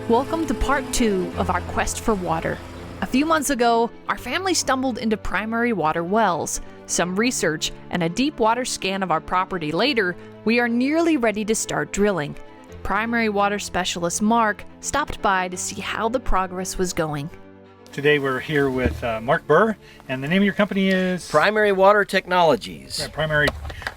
Welcome to part 2 of our quest for water. A few months ago, our family stumbled into primary water wells. Some research and a deep water scan of our property later, we are nearly ready to start drilling. Primary water specialist Mark stopped by to see how the progress was going. Today we're here with Mark Burr, and the name of your company is? Primary Water Technologies. Yeah, Primary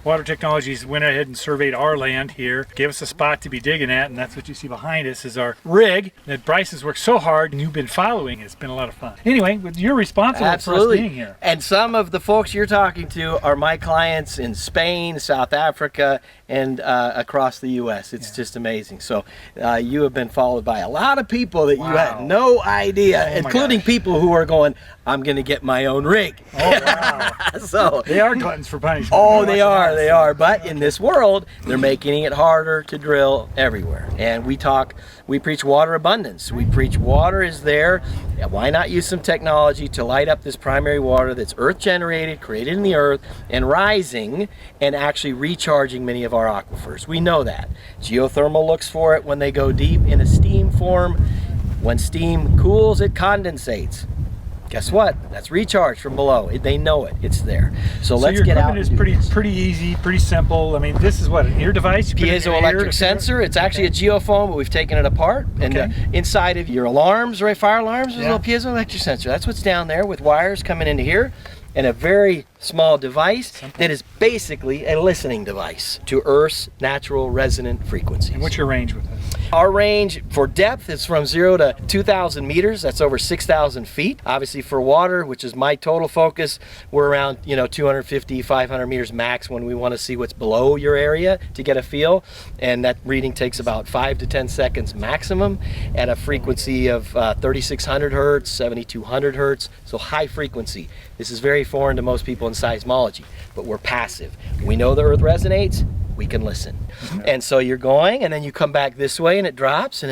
Water Technologies went ahead and surveyed our land here, gave us a spot to be digging at, and that's what you see behind us is our rig that Bryce has worked so hard and you've been following. It's been a lot of fun. Anyway, you're responsible for us being here. And some of the folks you're talking to are my clients in Spain, South Africa, and across the U.S. It's just amazing. So you have been followed by a lot of people that you had no idea, including people who are going, I'm going to get my own rig. Oh, wow. So they are gluttons for punishment. Oh, they are. But in this world, they're making it harder to drill everywhere. And we preach water abundance. We preach water is there. Why not use some technology to light up this primary water that's earth generated, created in the earth, and rising and actually recharging many of our aquifers. We know that. Geothermal looks for it when they go deep in a steam form. When steam cools, it condensates. Guess what? That's recharge from below. They know it. It's there. So let's get out. Your equipment is pretty easy, pretty simple. I mean, this is what, an ear device? Piezoelectric sensor. It's actually a geophone, but we've taken it apart. And inside of your alarms, right, fire alarms, there's a little piezoelectric sensor. That's what's down there with wires coming into here. And a very small device that is basically a listening device to Earth's natural resonant frequencies. And what's your range with this? Our range for depth is from 0 to 2,000 meters. That's over 6,000 feet. Obviously for water, which is my total focus, we're around 250, 500 meters max when we want to see what's below your area to get a feel. And that reading takes about 5 to 10 seconds maximum at a frequency of 3,600 hertz, 7,200 hertz. So high frequency. This is very foreign to most people in seismology, but we're passive. We know the earth resonates, we can listen. And so you're going, and then you come back this way, and it drops, and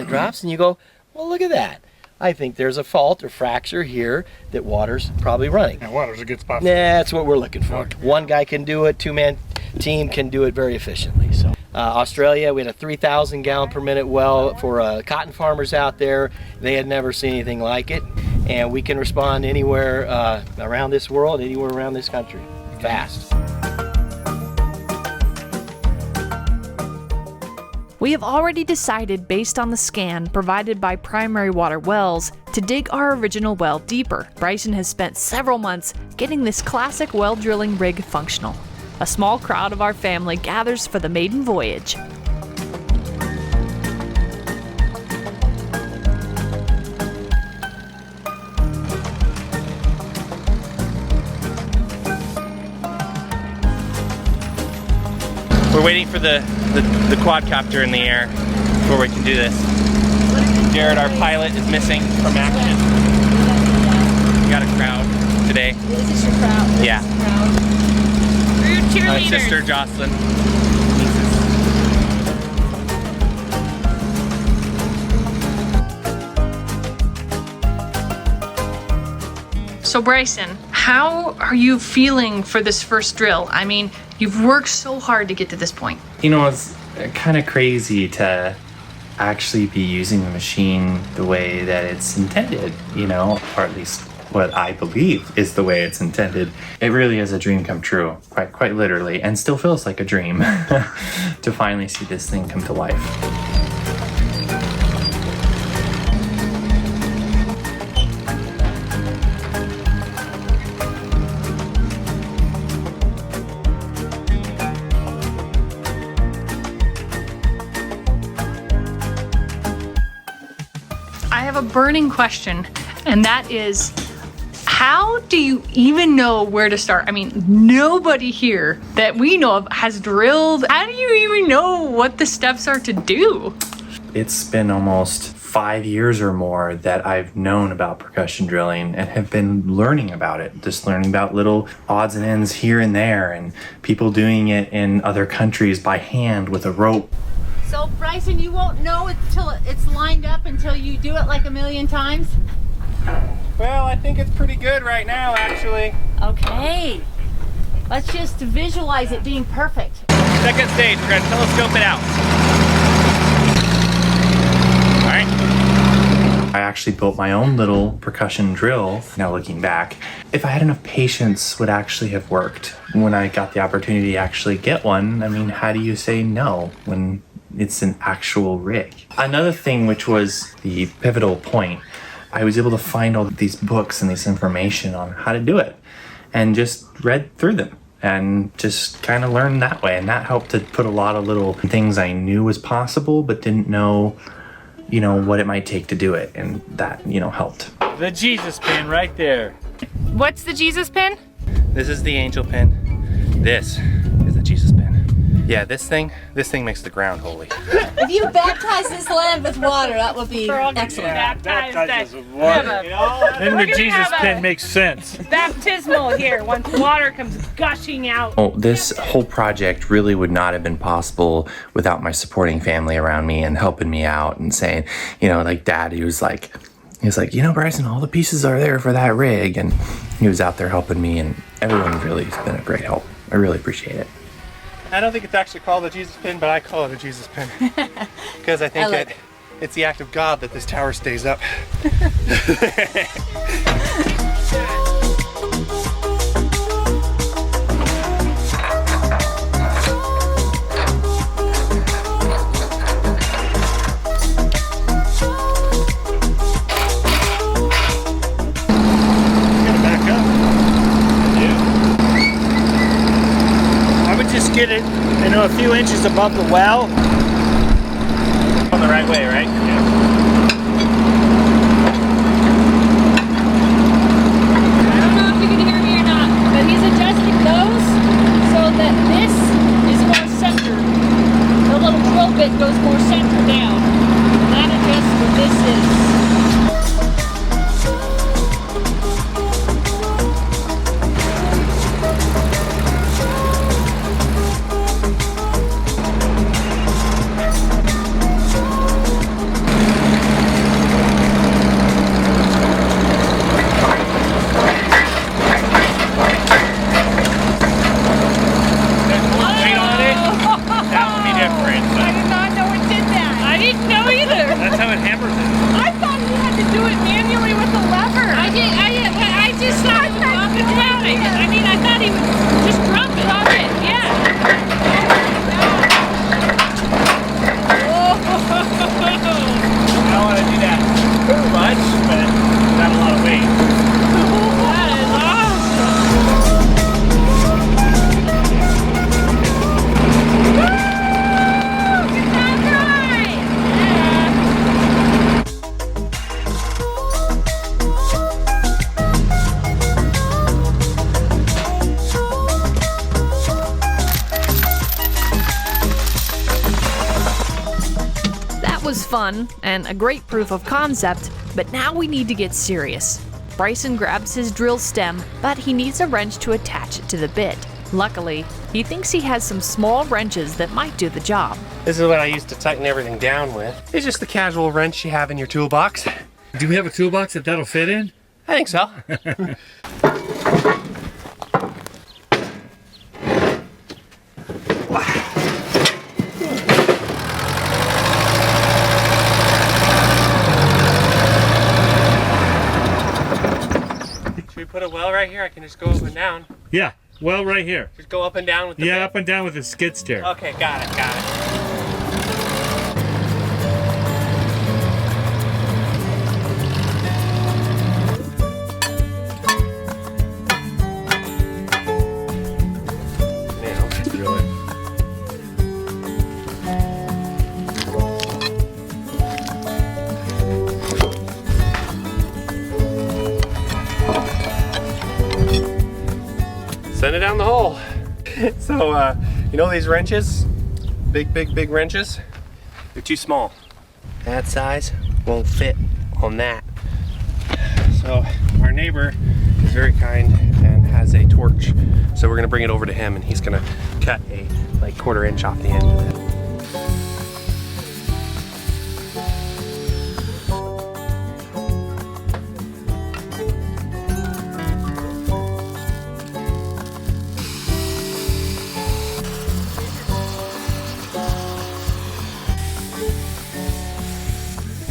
you go, well, look at that. I think there's a fault or fracture here that water's probably running. Yeah, water's a good spot. That's what we're looking for. One guy can do it, two-man team can do it very efficiently. So Australia, we had a 3,000 gallon per minute well for cotton farmers out there. They had never seen anything like it. And we can respond anywhere around this world, anywhere around this country, fast. We have already decided, based on the scan provided by Primary Water Wells, to dig our original well deeper. Bryson has spent several months getting this classic well drilling rig functional. A small crowd of our family gathers for the maiden voyage. We're waiting for the quadcopter in the air before we can do this. Jared, our pilot, is missing from action. We got a crowd today. Is this your crowd? Yeah. We're cheerleaders. My sister Jocelyn. So Bryson, how are you feeling for this first drill? I mean, you've worked so hard to get to this point. You know, it's kind of crazy to actually be using the machine the way that it's intended, or at least what I believe is the way it's intended. It really is a dream come true, quite literally, and still feels like a dream to finally see this thing come to life. I have a burning question, and that is, how do you even know where to start? I mean, nobody here that we know of has drilled. How do you even know what the steps are to do? It's been almost 5 years or more that I've known about percussion drilling and have been learning about it, just learning about little odds and ends here and there, and people doing it in other countries by hand with a rope. So Bryson, you won't know until it's lined up until you do it like a million times? Well, I think it's pretty good right now, actually. Okay. Let's just visualize it being perfect. Second stage, we're gonna telescope it out. All right. I actually built my own little percussion drill. Now looking back, if I had enough patience, would actually have worked. When I got the opportunity to actually get one, I mean, how do you say no when it's an actual rig? Another thing, which was the pivotal point, I was able to find all these books and this information on how to do it and just read through them and just kind of learned that way. And that helped to put a lot of little things I knew was possible but didn't know, you know, what it might take to do it. And that, you know, helped. The Jesus pin right there. What's the Jesus pin? This is the angel pin. This is the Jesus pin. Yeah, this thing makes the ground holy. If you baptize this land with water, that would be excellent. Baptized with water. Then the Jesus pin makes sense. Baptismal here once water comes gushing out. Well, this whole project really would not have been possible without my supporting family around me and helping me out and saying, you know, like Dad, he was like, you know, Bryson, all the pieces are there for that rig. And he was out there helping me, and everyone really has been a great help. I really appreciate it. I don't think it's actually called a Jesus pin, but I call it a Jesus pin. Because I think it's the act of God that this tower stays up. Just get it, you know, a few inches above the well. On the right way, right? Yeah. I don't know if you can hear me or not, but he's adjusting those so that this is more center. The little drill bit goes more center down. And that adjusts what this is. Fun and a great proof of concept, but now we need to get serious. Bryson grabs his drill stem, but he needs a wrench to attach it to the bit. Luckily, he thinks he has some small wrenches that might do the job. This is what I used to tighten everything down with. It's just the casual wrench you have in your toolbox. Do we have a toolbox that'll fit in? I think so. Put a well right here, I can just go up and down. Yeah, well right here. Just go up and down with the bit. up and down with the skid steer. Okay, got it. Now, drill it. Send it down the hole. So, you know these wrenches? Big wrenches? They're too small. That size won't fit on that. So, our neighbor is very kind and has a torch. So we're gonna bring it over to him and he's gonna cut a like 1/4 inch off the end of it.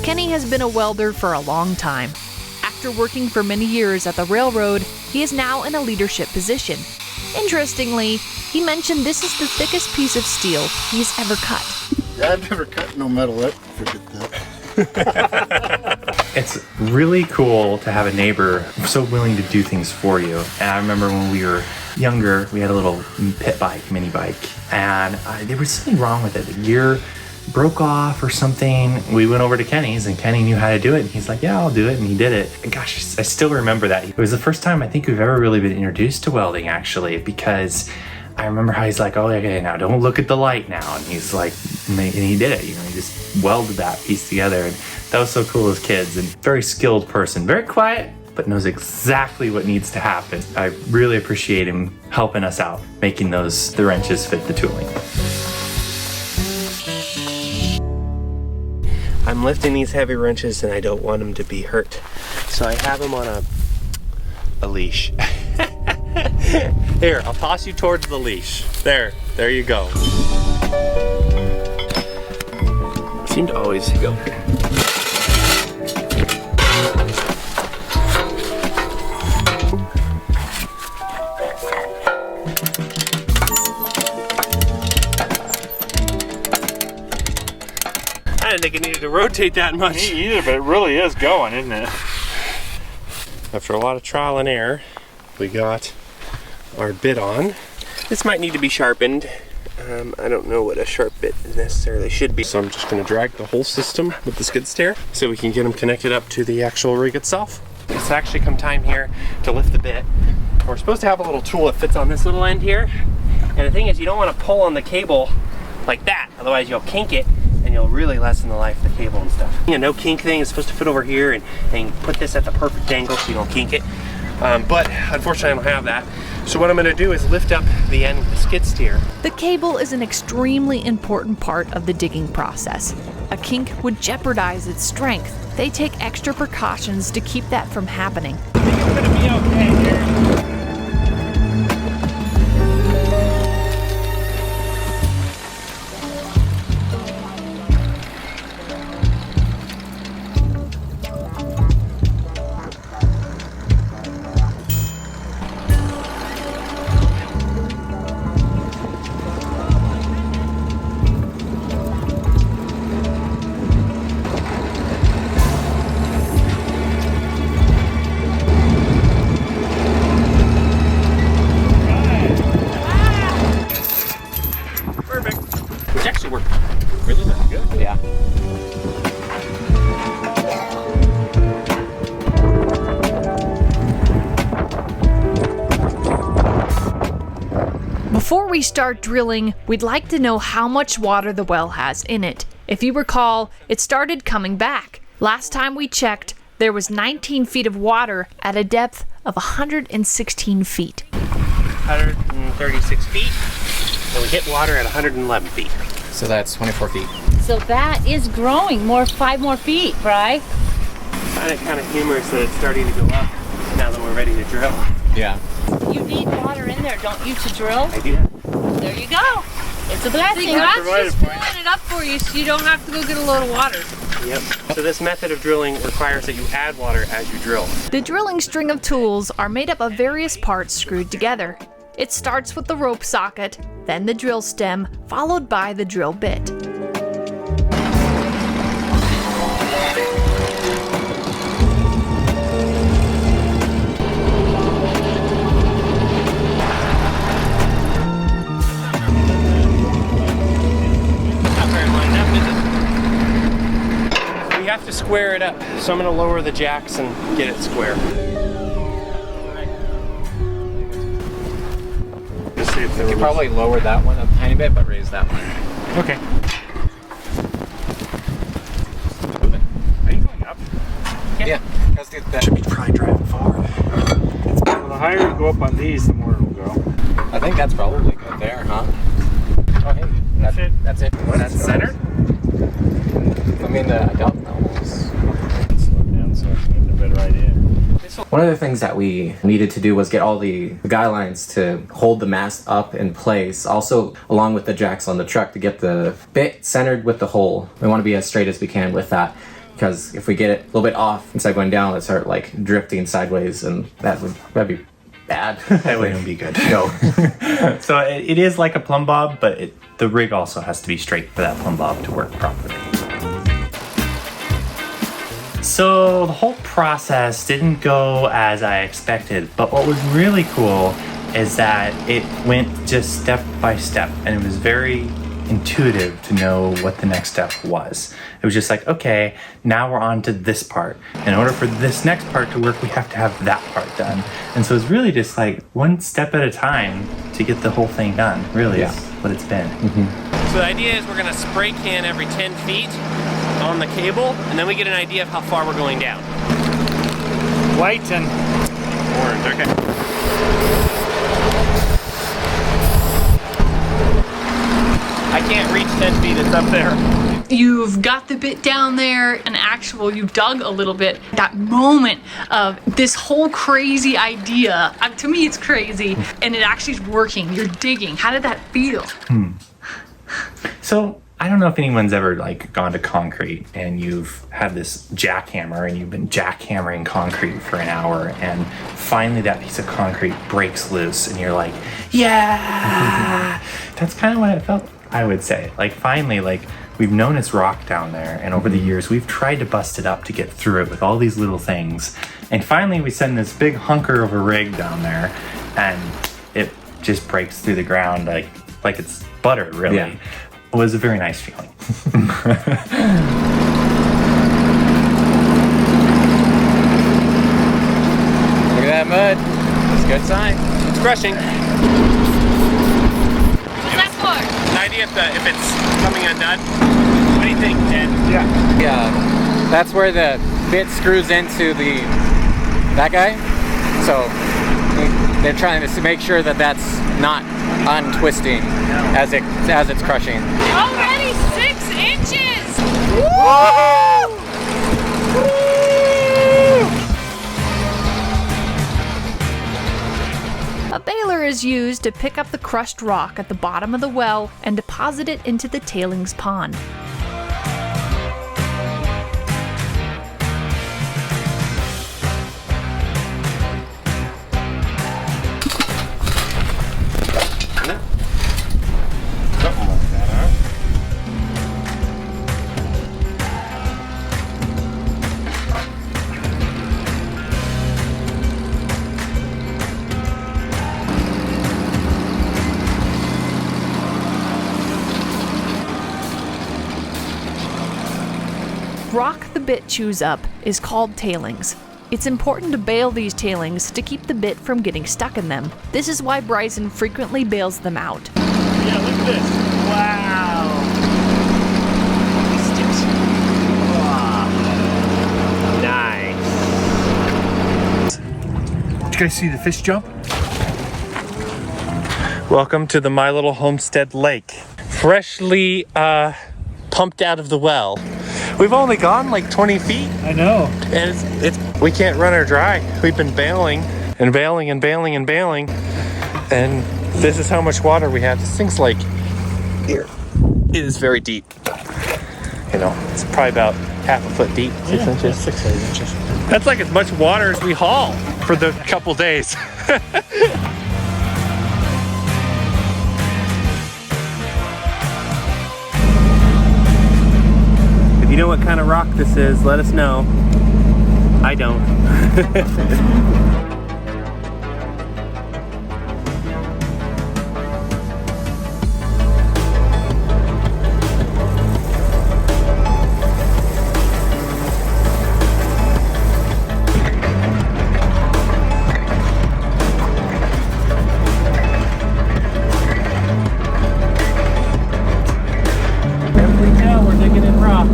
Kenny has been a welder for a long time. After working for many years at the railroad, he is now in a leadership position. Interestingly, he mentioned this is the thickest piece of steel he's ever cut. I've never cut no metal. Forget that. It's really cool to have a neighbor so willing to do things for you. And I remember when we were younger, we had a little mini bike, and there was something wrong with it. The gear broke off or something. We went over to Kenny's and Kenny knew how to do it, and he's like, yeah, I'll do it, and he did it. And gosh, I still remember that. It was the first time I think we've ever really been introduced to welding, actually, because I remember how he's like, oh, okay, now don't look at the light now. And he's like, and he did it. You know, he just welded that piece together. And that was so cool as kids. And very skilled person, very quiet, but knows exactly what needs to happen. I really appreciate him helping us out, making the wrenches fit the tooling. I'm lifting these heavy wrenches and I don't want them to be hurt. So I have them on a leash. Here, I'll toss you towards the leash. There you go. Seem to always go. I didn't think it needed to rotate that much. Me either, but it really is going, isn't it? After a lot of trial and error, we got our bit on. This might need to be sharpened. I don't know what a sharp bit necessarily should be, so I'm just going to drag the whole system with the skid steer so we can get them connected up to the actual rig itself. It's actually come time here to lift the bit. We're supposed to have a little tool that fits on this little end here, and the thing is you don't want to pull on the cable like that, otherwise you'll kink it and you'll really lessen the life of the cable and stuff. You know, no kink thing is supposed to fit over here and put this at the perfect angle so you don't kink it. But unfortunately I don't have that. So what I'm going to do is lift up the end with the skid steer. The cable is an extremely important part of the digging process. A kink would jeopardize its strength. They take extra precautions to keep that from happening. I think it's gonna be okay here. Before we start drilling, we'd like to know how much water the well has in it. If you recall, it started coming back. Last time we checked, there was 19 feet of water at a depth of 116 feet. 136 feet, and we hit water at 111 feet. So that's 24 feet. So that is growing 5 more feet, right? I find it kind of humorous that it's starting to go up now that we're ready to drill. Yeah. You need water in there, don't you, to drill? I do. There you go. It's a blessing. That's just filling it up for you so you don't have to go get a load of water. Yep. So this method of drilling requires that you add water as you drill. The drilling string of tools are made up of various parts screwed together. It starts with the rope socket, then the drill stem, followed by the drill bit. We have to square it up, so I'm going to lower the jacks and get it square. You could probably lower that one a tiny bit, but raise that one. Okay. Are you going up? Yeah. Let's do that. Should be trying driving forward. Well, the higher you go up on these, the more it'll go. I think that's probably good there, huh? Oh, hey. That's it. That's it. That's centered? I mean, I don't know. Slow down so I can get the bit right in. One of the things that we needed to do was get all the guy lines to hold the mast up in place, also along with the jacks on the truck to get the bit centered with the hole. We want to be as straight as we can with that. because if we get it a little bit off instead of going down, it'll start like drifting sideways, and that'd be bad. That wouldn't be good. No. So it is like a plumb bob, but the rig also has to be straight for that plumb bob to work properly. So the whole process didn't go as I expected, but what was really cool is that it went just step by step, and it was very intuitive to know what the next step was. It was just like, okay, now we're on to this part. In order for this next part to work, we have to have that part done. And so it's really just like one step at a time to get the whole thing done, really is what it's been. So the idea is we're gonna spray can every 10 feet on the cable, and then we get an idea of how far we're going down. White and orange, okay. I can't reach 10 feet, it's up there. You've got the bit down there, and you've dug a little bit. That moment of this whole crazy idea, to me it's crazy, and it actually is working. You're digging. How did that feel? So I don't know if anyone's ever like gone to concrete and you've had this jackhammer and you've been jackhammering concrete for an hour, and finally that piece of concrete breaks loose and you're like, yeah! That's kind of what it felt, I would say. Like finally, like we've known it's rock down there, and over the years we've tried to bust it up to get through it with all these little things, and finally we send this big hunker of a rig down there and it just breaks through the ground like it's butter, really. Yeah. It was a very nice feeling. Look at that mud. It's a good sign. It's crushing. What's that for? An idea if it's coming undone. What do you think, Ted? Yeah, that's where the bit screws into that guy. So they're trying to make sure that that's not untwisting as it's crushing. Already 6 inches! Woo! A baler is used to pick up the crushed rock at the bottom of the well and deposit it into the tailings pond. Rock the bit chews up is called tailings. It's important to bale these tailings to keep the bit from getting stuck in them. This is why Bryson frequently bales them out. yeah, look at this. Wow. Nice. Did you guys see the fish jump? Welcome to the MyLittleHomestead lake. Freshly pumped out of the well. We've only gone like 20 feet. I know. And we can't run her dry. We've been bailing and bailing and bailing and bailing. And this is how much water we have. This thing's like here. It is very deep. You know, it's probably about half a foot deep, 6 inches. 6 or 8 inches. That's like as much water as we haul for the couple days. If you know what kind of rock this is, let us know. I don't. Every now we're digging in rock.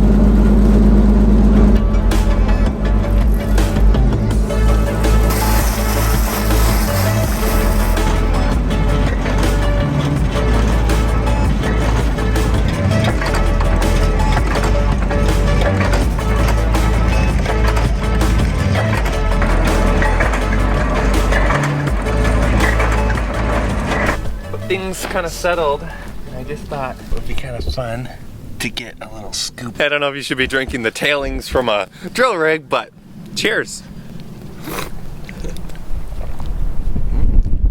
Things kind of settled, and I just thought it would be kind of fun to to get a little scoop. I don't know if you should be drinking the tailings from a drill rig, but cheers.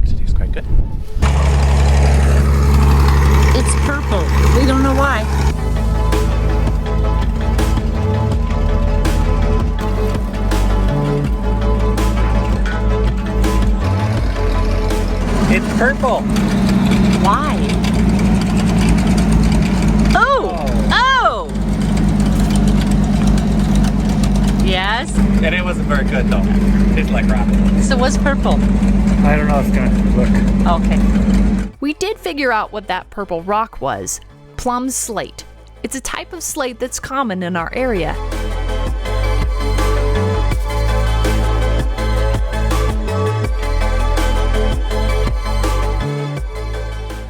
It tastes quite good. It's purple. We don't know why. It's purple. Why? Oh! Oh! Yes? And it wasn't very good though. It tastes like rock. So what's purple? I don't know if it's gonna look. Okay. We did figure out what that purple rock was. Plum slate. It's a type of slate that's common in our area.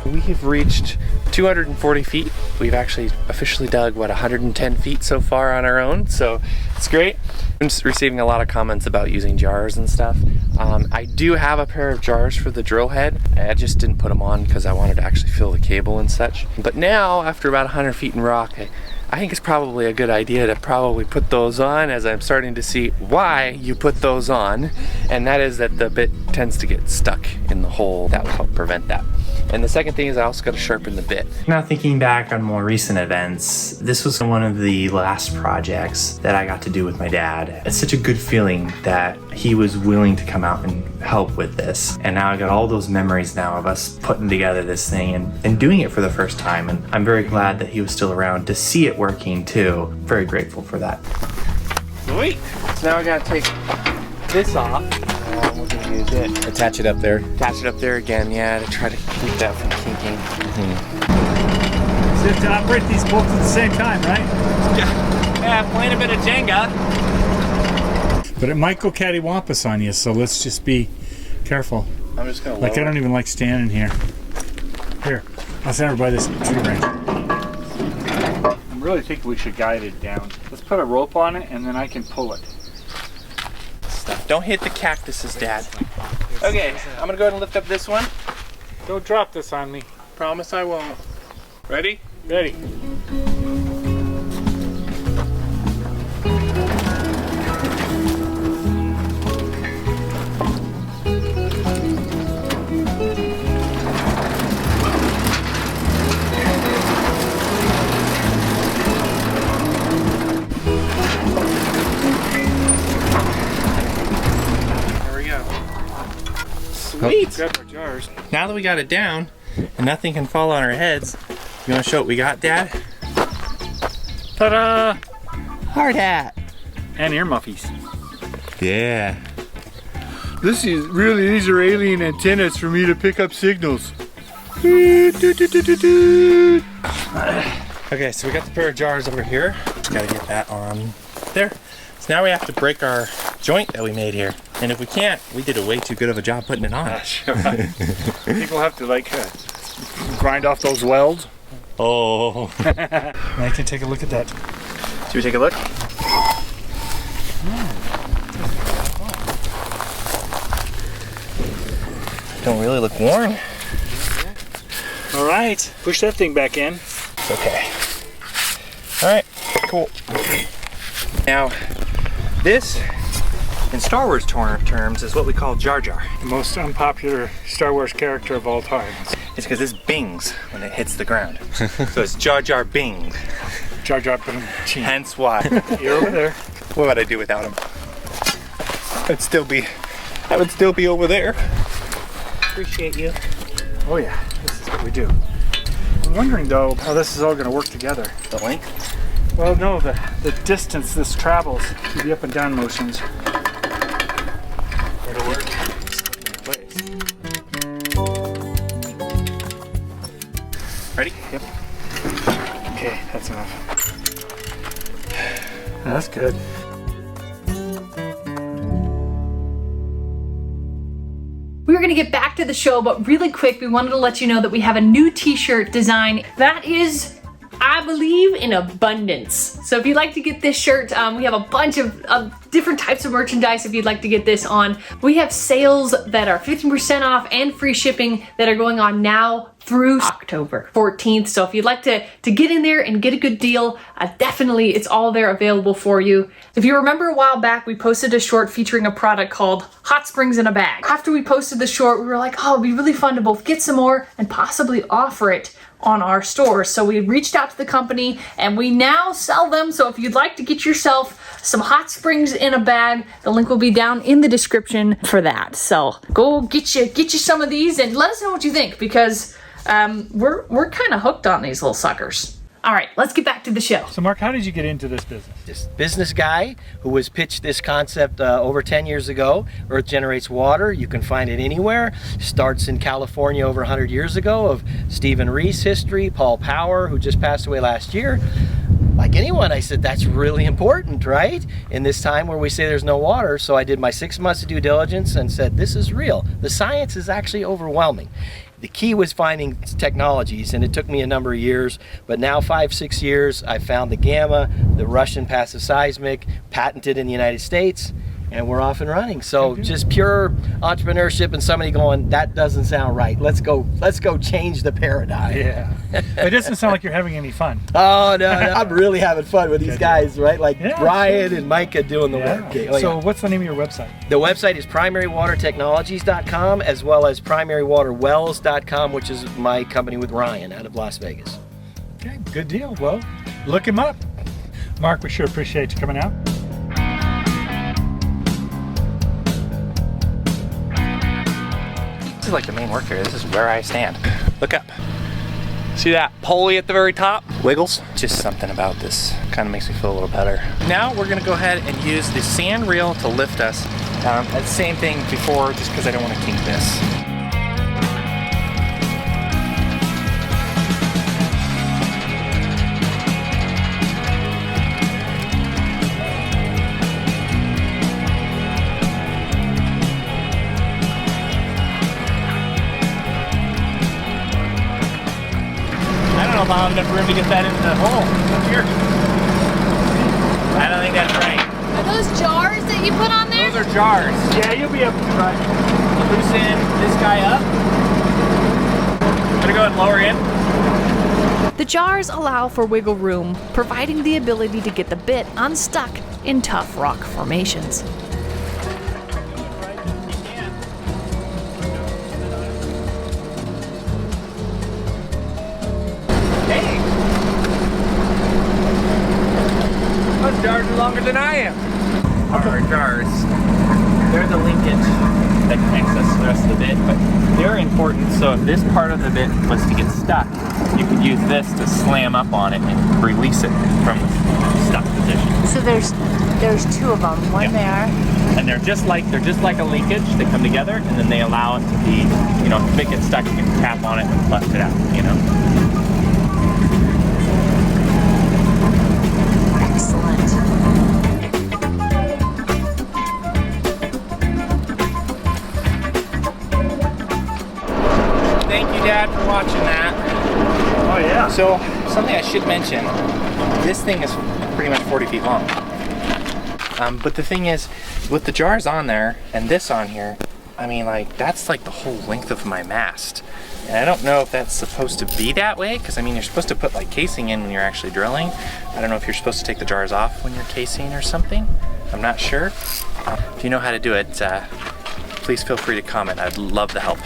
We've reached 240 feet. We've actually officially dug, what, 110 feet so far on our own, so it's great. I'm just receiving a lot of comments about using jars and stuff. I do have a pair of jars for the drill head. I just didn't put them on because I wanted to actually fill the cable and such. But now, after about 100 feet in rock, I think it's probably a good idea to probably put those on, as I'm starting to see why you put those on, and that is that the bit tends to get stuck in the hole. That will help prevent that. And the second thing is I also got to sharpen the bit. Now thinking back on more recent events, this was one of the last projects that I got to do with my dad. It's such a good feeling that he was willing to come out and help with this. And now I got all those memories now of us putting together this thing and doing it for the first time. And I'm very glad that he was still around to see it working too. Very grateful for that. Sweet. So now I got to take this off. We're going to use it. Attach it up there. Attach it up there again, yeah, to try to keep that from kinking. So you have to operate these bolts at the same time, right? Yeah, playing a bit of Jenga. But it might go cattywampus on you, so let's just be careful. I'm just going to Like, I don't even like standing here. Here, I'll stand over by this tree branch. I really think we should guide it down. Let's put a rope on it, and then I can pull it. Don't hit the cactuses, Dad. Okay, I'm gonna go ahead and lift up this one. Don't drop this on me. Promise I won't. Ready? Ready. Sweet. Grab our jars. Now that we got it down and nothing can fall on our heads, you want to show what we got, Dad? Ta-da! Hard hat. And ear muffies. Yeah. These are alien antennas for me to pick up signals. Okay, so we got the pair of jars over here. Just gotta get that on there. So now we have to break our joint that we made here. And if we can't, we did a way too good of a job putting it on. People have to like grind off those welds. Oh. I can take a look at that. Should we take a look? Don't really look worn. All right, push that thing back in. Okay. All right, cool. Now, this, in Star Wars terms, is what we call Jar Jar. The most unpopular Star Wars character of all time. It's because this bings when it hits the ground. So it's Jar Jar Bing. Jar Jar Bing. Hence why. You're over there. What would I do without him? I would still be over there. Appreciate you. Oh yeah, this is what we do. I'm wondering though how this is all going to work together. The length? Well, no, the distance this travels through the up and down motions. It'll work. Ready? Yep. Okay, that's enough. That's good. We were going to get back to the show, but really quick, we wanted to let you know that we have a new t-shirt design that is I believe in abundance. So if you'd like to get this shirt, we have a bunch of different types of merchandise if you'd like to get this on. We have sales that are 15% off and free shipping that are going on now through October 14th. So if you'd like to get in there and get a good deal, definitely it's all there available for you. If you remember a while back, we posted a short featuring a product called Hot Springs in a Bag. After we posted the short, we were like, oh, it'd be really fun to both get some more and possibly offer it on our store. So we reached out to the company and we now sell them. So if you'd like to get yourself some Hot Springs in a bag, the link will be down in the description for that. So go get you some of these and let us know what you think, because we're kind of hooked on these little suckers. All right, let's get back to the show. So Mark, how did you get into this business? This business guy who was pitched this concept over 10 years ago. Earth generates water. You can find it anywhere. Starts in California over 100 years ago, of Stephen Reese history, Paul Power, who just passed away last year. Like anyone, I said, that's really important, right? In this time where we say there's no water. So I did my 6 months of due diligence and said, this is real. The science is actually overwhelming. The key was finding technologies, and it took me a number of years, but now 5-6 years, I found the gamma, the Russian passive seismic, patented in the United States, and we're off and running. So just pure entrepreneurship and somebody going, that doesn't sound right. Let's go change the paradigm. Yeah. It doesn't sound like you're having any fun. Oh, no, I'm really having fun with these guys, right? Like Brian and Micah doing the work. Oh, so what's the name of your website? The website is primarywatertechnologies.com, as well as primarywaterwells.com, which is my company with Ryan out of Las Vegas. Okay, good deal. Well, look him up. Mark, we sure appreciate you coming out. This is like the main work area. This is where I stand. Look up. See that pulley at the very top? Wiggles. Just something about this kind of makes me feel a little better. Now we're gonna go ahead and use the sand reel to lift us. That's the same thing before, just because I don't want to kink this. If I have enough room to get that into the hole up here. I don't think that's right. Are those jars that you put on there? Those are jars. Yeah, you'll be able to try. Loosen this guy up. I'm gonna go ahead and lower in. The jars allow for wiggle room, providing the ability to get the bit unstuck in tough rock formations. Those jars are longer than I am. Our jars, they're the linkage that connects us to the rest of the bit, but they're important. So if this part of the bit was to get stuck, you could use this to slam up on it and release it from the stuck position. So there's two of them, one there. And they're just like a linkage. They come together and then they allow it to be, you know, if it gets stuck, you can tap on it and bust it out, you know. Thank you, Dad, for watching that. Oh, yeah. So, something I should mention, this thing is pretty much 40 feet long. But the thing is, with the jars on there and this on here, I mean, like, that's like the whole length of my mast. And I don't know if that's supposed to be that way, because I mean, you're supposed to put like casing in when you're actually drilling. I don't know if you're supposed to take the jars off when you're casing or something. I'm not sure. If you know how to do it, please feel free to comment. I'd love the help.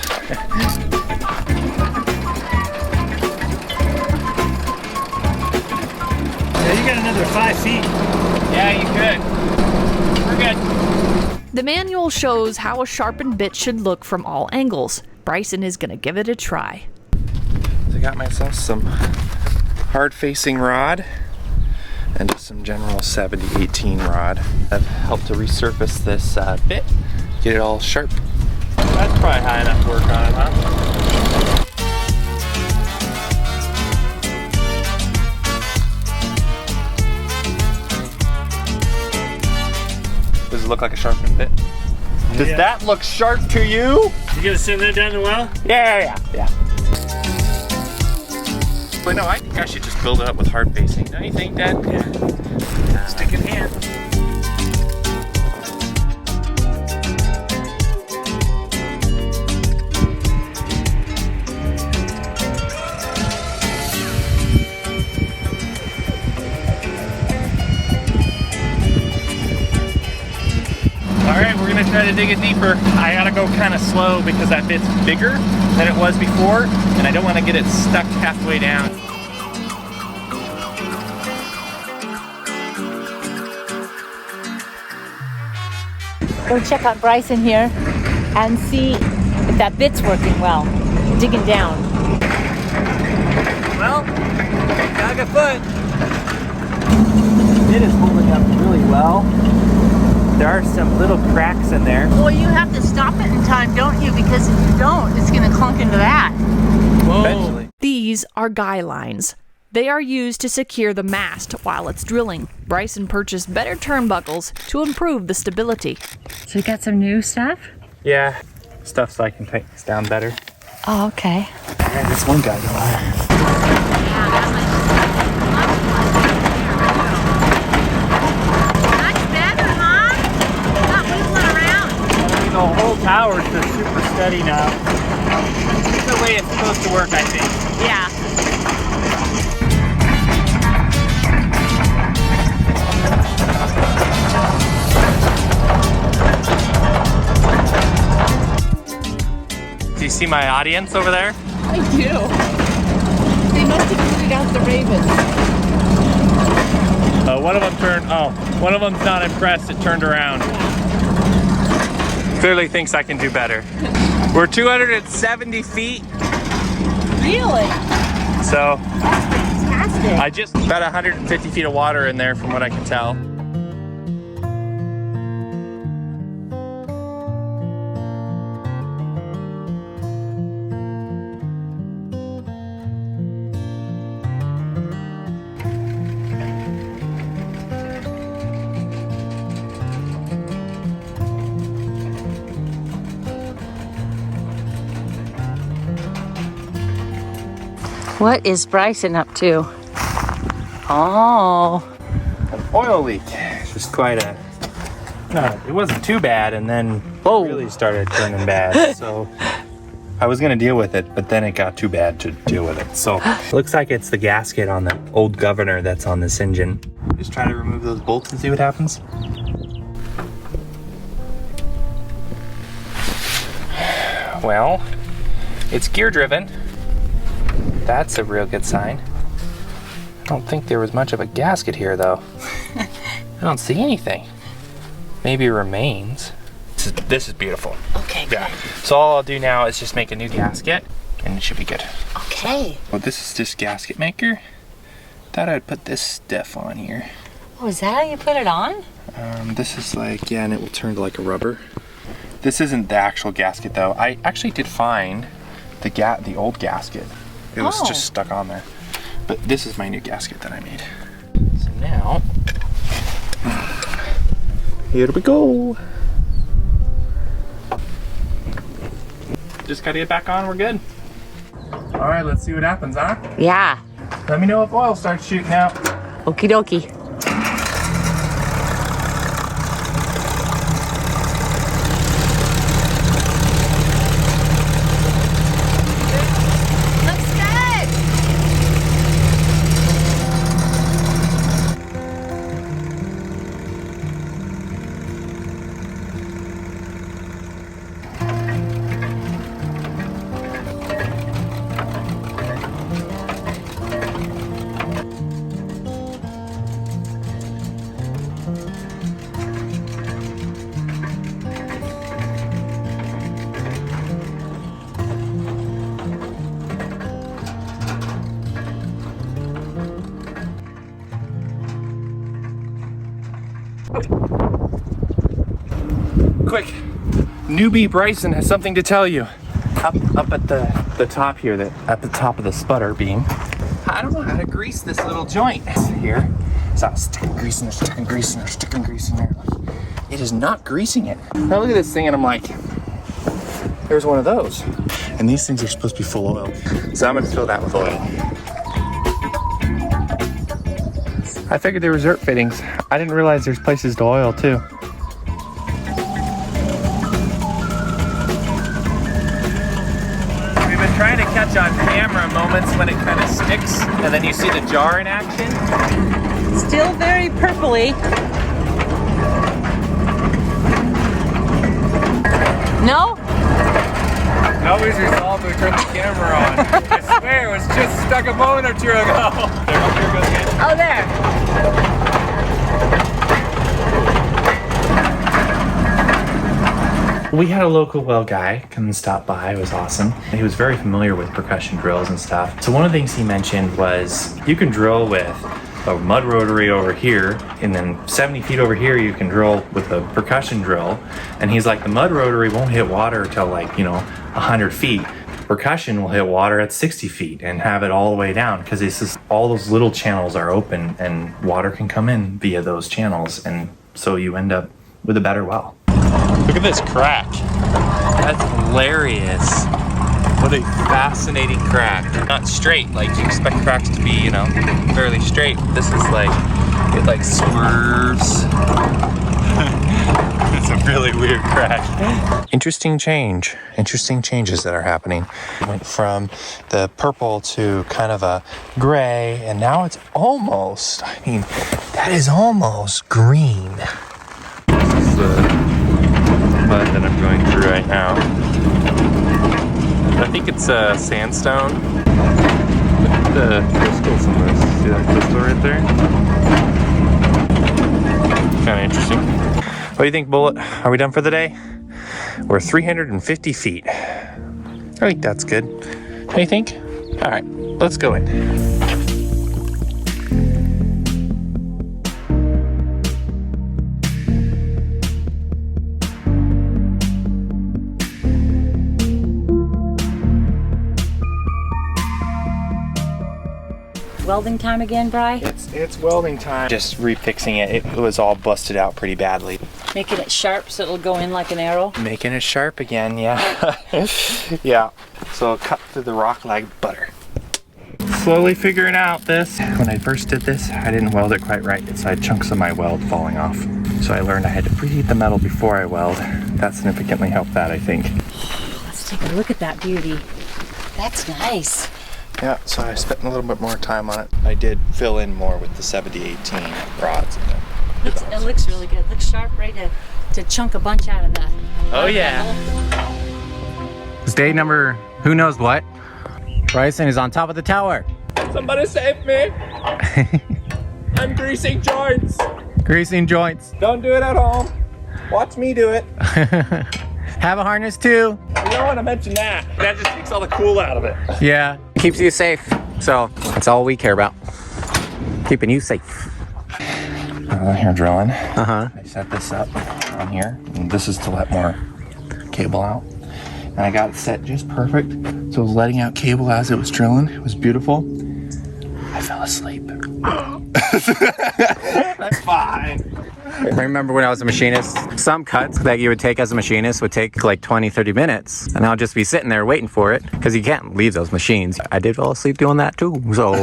Yeah, you got another 5 feet. Yeah, you could. We're good. The manual shows how a sharpened bit should look from all angles. Bryson is gonna give it a try. So I got myself some hard-facing rod and just some general 70-18 rod. I've helped to resurface this bit, get it all sharp. That's probably high enough to work on it, huh? Does it look like a sharpened bit? Does that look sharp to you? You gonna send that down the well? Yeah. Actually, no, I think I should just build it up with hard facing. Don't you think, Dad? Yeah. Stick in hand. Alright, we're gonna try to dig it deeper. I gotta go kind of slow because that bit's bigger than it was before, and I don't want to get it stuck halfway down. Go check out Bryson here and see if that bit's working well. Digging down. Well, dug a foot. It is holding up really well. There are some little cracks in there. Well, you have to stop it in time, don't you? Because if you don't, it's going to clunk into that. Whoa. Eventually. These are guy lines. They are used to secure the mast while it's drilling. Bryson purchased better turnbuckles to improve the stability. So you got some new stuff? Yeah, stuff so I can tighten this down better. Oh, okay. Yeah, this one guy going. The whole tower's just super steady now. It's the way it's supposed to work, I think. Yeah. Do you see my audience over there? I do. They must have booted out the ravens. One of them one of them's not impressed, it turned around. Clearly thinks I can do better. We're 270 feet. Really? So, That's fantastic. I just about 150 feet of water in there from what I can tell. What is Bryson up to? Oh. An oil leak. It's just quite a... No, it wasn't too bad, and then it really started turning bad. So I was gonna deal with it, but then it got too bad to deal with it. So looks like it's the gasket on the old governor that's on this engine. Just try to remove those bolts and see what happens. Well, it's gear driven. That's a real good sign. I don't think there was much of a gasket here though. I don't see anything. Maybe remains. This is beautiful. Okay, good. Yeah. So all I'll do now is just make a new gasket and it should be good. Okay. Well, this is just gasket maker. Thought I'd put this stuff on here. Oh, is that how you put it on? This is like, yeah, and it will turn to like a rubber. This isn't the actual gasket though. I actually did find the old gasket. It was just stuck on there. But this is my new gasket that I made. So now, here we go. Just gotta get back on, we're good. All right, let's see what happens, huh? Yeah. Let me know if oil starts shooting out. Okie dokie. Quick, newbie Bryson has something to tell you. Up at the top here, at the top of the sputter beam. I don't know how to grease this little joint here. So I'm sticking grease in there, sticking grease in there, sticking grease in there. It is not greasing it. Now look at this thing and I'm like, there's one of those. And these things are supposed to be full of oil. So I'm gonna fill that with oil. I figured they were dirt fittings. I didn't realize there's places to oil too. We've been trying to catch on camera moments when it kind of sticks and then you see the jar in action. Still very purpley. No? Nobody's resolved to turn the camera on. I swear it was just stuck a moment or two ago. Here it goes again. Oh, there. We had a local well guy come and stop by. It was awesome. He was very familiar with percussion drills and stuff. So one of the things he mentioned was you can drill with a mud rotary over here, and then 70 feet over here you can drill with a percussion drill. And he's like, the mud rotary won't hit water till like, 100 feet. Percussion will hit water at 60 feet and have it all the way down, because it's just all those little channels are open and water can come in via those channels, and so you end up with a better well. Look at this crack. That's hilarious. What a fascinating crack. Not straight, like you expect cracks to be, fairly straight. This is like, it like swerves. It's a really weird crack. Interesting changes that are happening. Went from the purple to kind of a gray, and now it's almost, that is almost green. This is the mud that I'm going through right now. I think it's sandstone. Look at the crystals in this. See that crystal right there? Kind of interesting. What do you think, Bullet? Are we done for the day? We're 350 feet. I think that's good. What do you think? All right, let's go in. Welding time again, Bri? It's welding time. Just refixing it. It was all busted out pretty badly. Making it sharp so it'll go in like an arrow? Making it sharp again, yeah. Yeah. So cut through the rock like butter. Slowly figuring out this. When I first did this, I didn't weld it quite right. So I had chunks of my weld falling off. So I learned I had to preheat the metal before I weld. That significantly helped that, I think. Let's take a look at that beauty. That's nice. Yeah, so I spent a little bit more time on it. I did fill in more with the 7018 rods. It looks really good. It looks sharp, ready to chunk a bunch out of that. Oh yeah. It's day number who knows what. Bryson is on top of the tower. Somebody save me. I'm greasing joints. Greasing joints. Don't do it at home. Watch me do it. Have a harness too. You don't want to mention that. That just takes all the cool out of it. Yeah. Keeps you safe. So that's all we care about. Keeping you safe. Here drilling. Uh-huh. I set this up on here. And this is to let more cable out. And I got it set just perfect. So it was letting out cable as it was drilling. It was beautiful. I fell asleep. That's fine. I remember when I was a machinist, some cuts that you would take as a machinist would take like 20-30 minutes, and I'll just be sitting there waiting for it because you can't leave those machines. I did fall asleep doing that too, so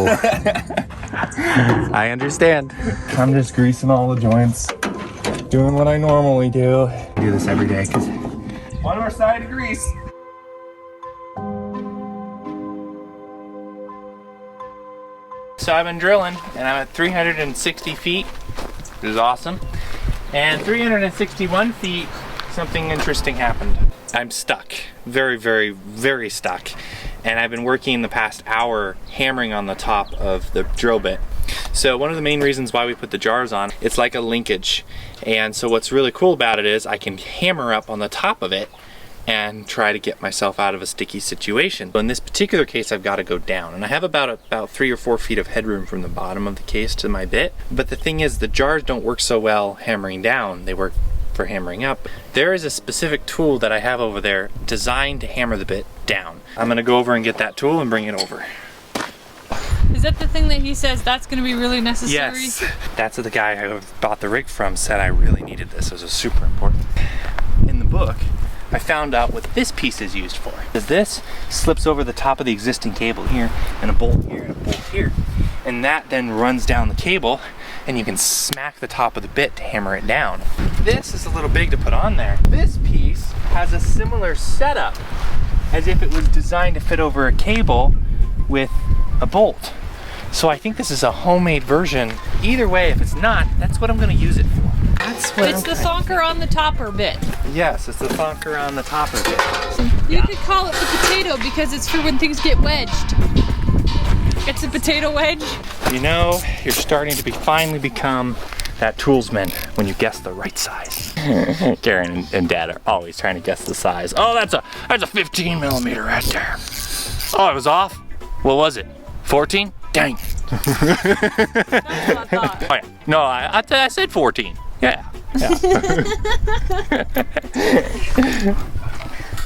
I understand. I'm just greasing all the joints, doing what I normally do. I do this every day because one more side of grease. So I've been drilling and I'm at 360 feet, which is awesome. And 361 feet, something interesting happened. I'm stuck, very, very, very stuck. And I've been working the past hour hammering on the top of the drill bit. So one of the main reasons why we put the jars on, it's like a linkage. And so what's really cool about it is I can hammer up on the top of it and try to get myself out of a sticky situation. So in this particular case, I've got to go down, and I have about 3 or 4 feet of headroom from the bottom of the case to my bit. But the thing is, the jars don't work so well hammering down, they work for hammering up. There is a specific tool that I have over there designed to hammer the bit down. I'm gonna go over and get that tool and bring it over. Is that the thing that he says that's going to be really necessary? Yes, that's what the guy I bought the rig from said I really needed this. It was super important. In the book, I found out what this piece is used for. Because this slips over the top of the existing cable here, and a bolt here, and a bolt here. And that then runs down the cable and you can smack the top of the bit to hammer it down. This is a little big to put on there. This piece has a similar setup as if it was designed to fit over a cable with a bolt. So I think this is a homemade version. Either way, if it's not, that's what I'm gonna use it for. That's what It's the thonker on the topper bit. Yes, it's the thonker on the topper bit. You could call it the potato because it's for when things get wedged. It's a potato wedge. You know, you're starting to finally become that toolsman when you guess the right size. Karen and Dad are always trying to guess the size. Oh, that's a 15 millimeter right there. Oh, it was off? What was it? 14? Dang. That's what I thought. Oh, yeah. No, I said 14. Yeah.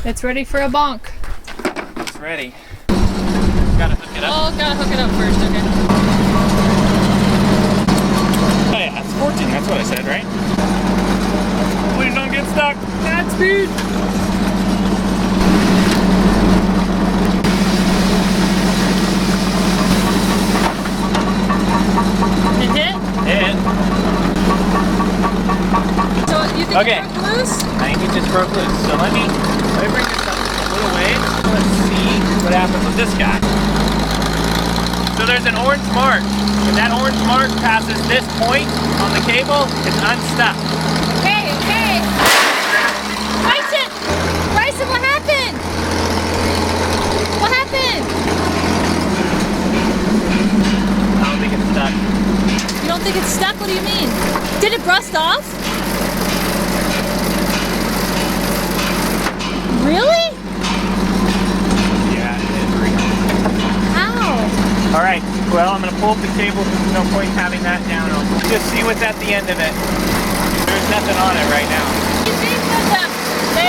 It's ready for a bonk. It's ready. Gotta hook it up. Oh, gotta hook it up first, okay. Oh yeah, that's 14, that's what I said, right? Please don't get stuck. Godspeed. It hit? Hit. So you think Okay. it broke loose? I think it just broke loose. So let me bring this up a little way. Let's see what happens with this guy. So there's an orange mark. If that orange mark passes this point on the cable, it's unstuck. Hey, hey! Bryson! Bryson, what happened? What happened? I don't think it's stuck. You don't think it's stuck? What do you mean? Did it rust off? Really? Yeah, it is real. How? All right, well, I'm gonna pull up the cable. There's no point having that down. I'll just see what's at the end of it. There's nothing on it right now. You think that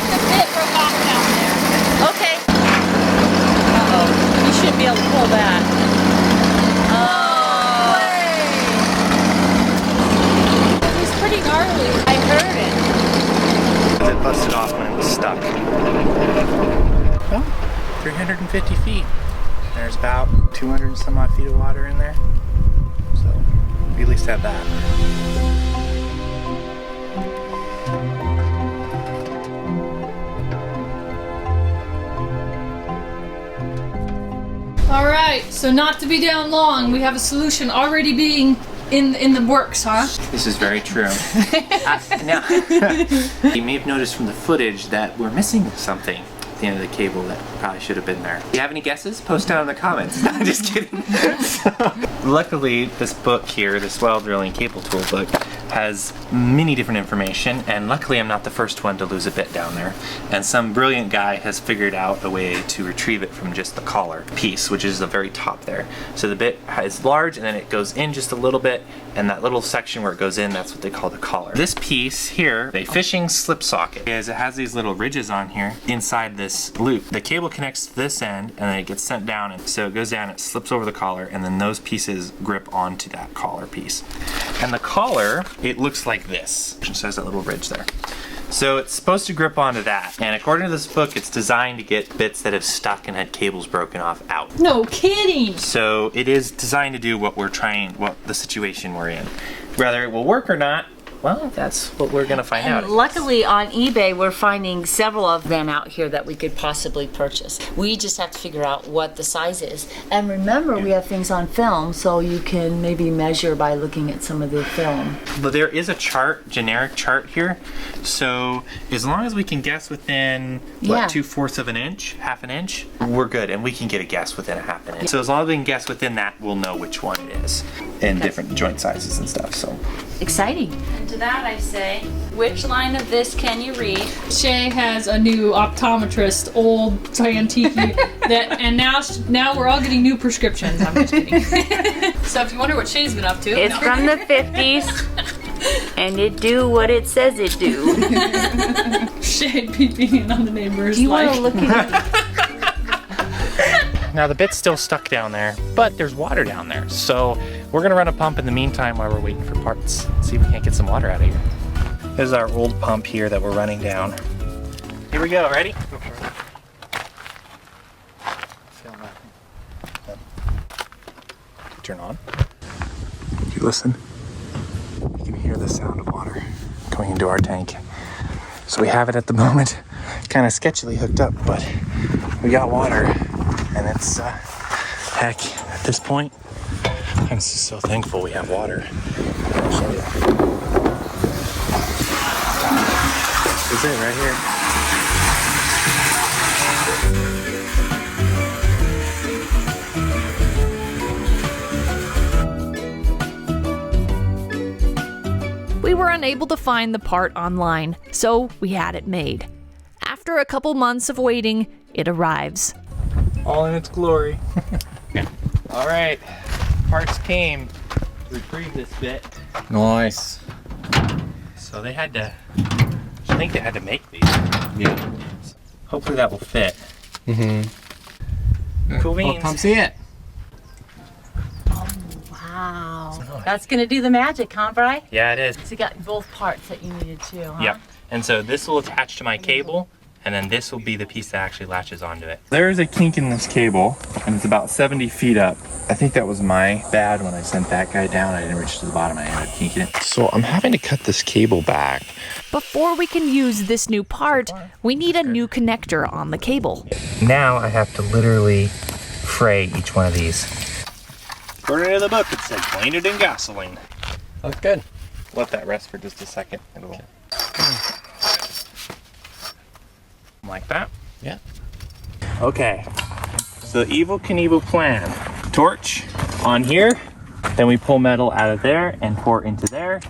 the bit broke off down there? Okay. Uh-oh. You shouldn't be able to pull that. Oh. It was pretty gnarly. I heard it. It busted off when it was stuck. Well, 350 feet. There's about 200 and some odd feet of water in there. So we at least have that. All right, so not to be down long, we have a solution already being in the works, huh? This is very true. Now, you may have noticed from the footage that we're missing something at the end of the cable that probably should have been there. If you have any guesses, post down in the comments. No, just kidding. Luckily, this book here, this well drilling cable tool book, has many different information, and luckily I'm not the first one to lose a bit down there. And some brilliant guy has figured out a way to retrieve it from just the collar piece, which is the very top there. So the bit is large, and then it goes in just a little bit, and that little section where it goes in, that's what they call the collar. This piece here, a fishing slip socket, is it has these little ridges on here inside this loop. The cable connects to this end, and then it gets sent down, and so it goes down, it slips over the collar, and then those pieces grip onto that collar piece. And the collar, it looks like this. It has that little ridge there. So it's supposed to grip onto that. And according to this book, it's designed to get bits that have stuck and had cables broken off out. No kidding. So it is designed to do what the situation we're in. Whether it will work or not, well, that's what we're gonna find out. Luckily on eBay, we're finding several of them out here that we could possibly purchase. We just have to figure out what the size is. And remember, we have things on film, so you can maybe measure by looking at some of the film. But there is a chart, generic chart here. So as long as we can guess within, Yeah. 2/4 of an inch, half an inch, we're good. And we can get a guess within a half an inch. So as long as we can guess within that, we'll know which one it is. And different joint sizes and stuff, so. Exciting. And to that I say, which line of this can you read? Shay has a new optometrist, old antique, and now we're all getting new prescriptions. I'm just kidding. So if you wonder what Shay's been up to, It's from the 50s, and it do what it says it do. Shay peeping in on the neighbors. Do you want to look at it? Now the bit's still stuck down there, but there's water down there. So we're gonna run a pump in the meantime while we're waiting for parts. See if we can't get some water out of here. This is our old pump here that we're running down. Here we go, ready? Go for it. Turn on. You listen. You can hear the sound of water going into our tank. So we have it at the moment kind of sketchily hooked up, but we got water, and it's heck, at this point I'm just so thankful we have water. I'll show you. This is it right here. We were unable to find the part online, so we had it made. After a couple months of waiting, it arrives. All in its glory. All right, parts came. Retrieve this bit. Nice. So they had to, I think they had to make these. Yeah. Hopefully that will fit. Mm-hmm. Cool beans. Well, come see it. Wow. That's gonna do the magic, huh, Bri? Yeah, it is. So you got both parts that you needed too, huh? Yep. And so this will attach to my cable, and then this will be the piece that actually latches onto it. There is a kink in this cable, and it's about 70 feet up. I think that was my bad when I sent that guy down. I didn't reach to the bottom, I ended up kinking it. So I'm having to cut this cable back. Before we can use this new part, we need a new connector on the cable. Now I have to literally fray each one of these. According to the book, it said clean it in gasoline. That's good. Let that rest for just a second. It'll... Like that? Yeah. Okay. So Evel Knievel plan. Torch on here, then we pull metal out of there and pour into there.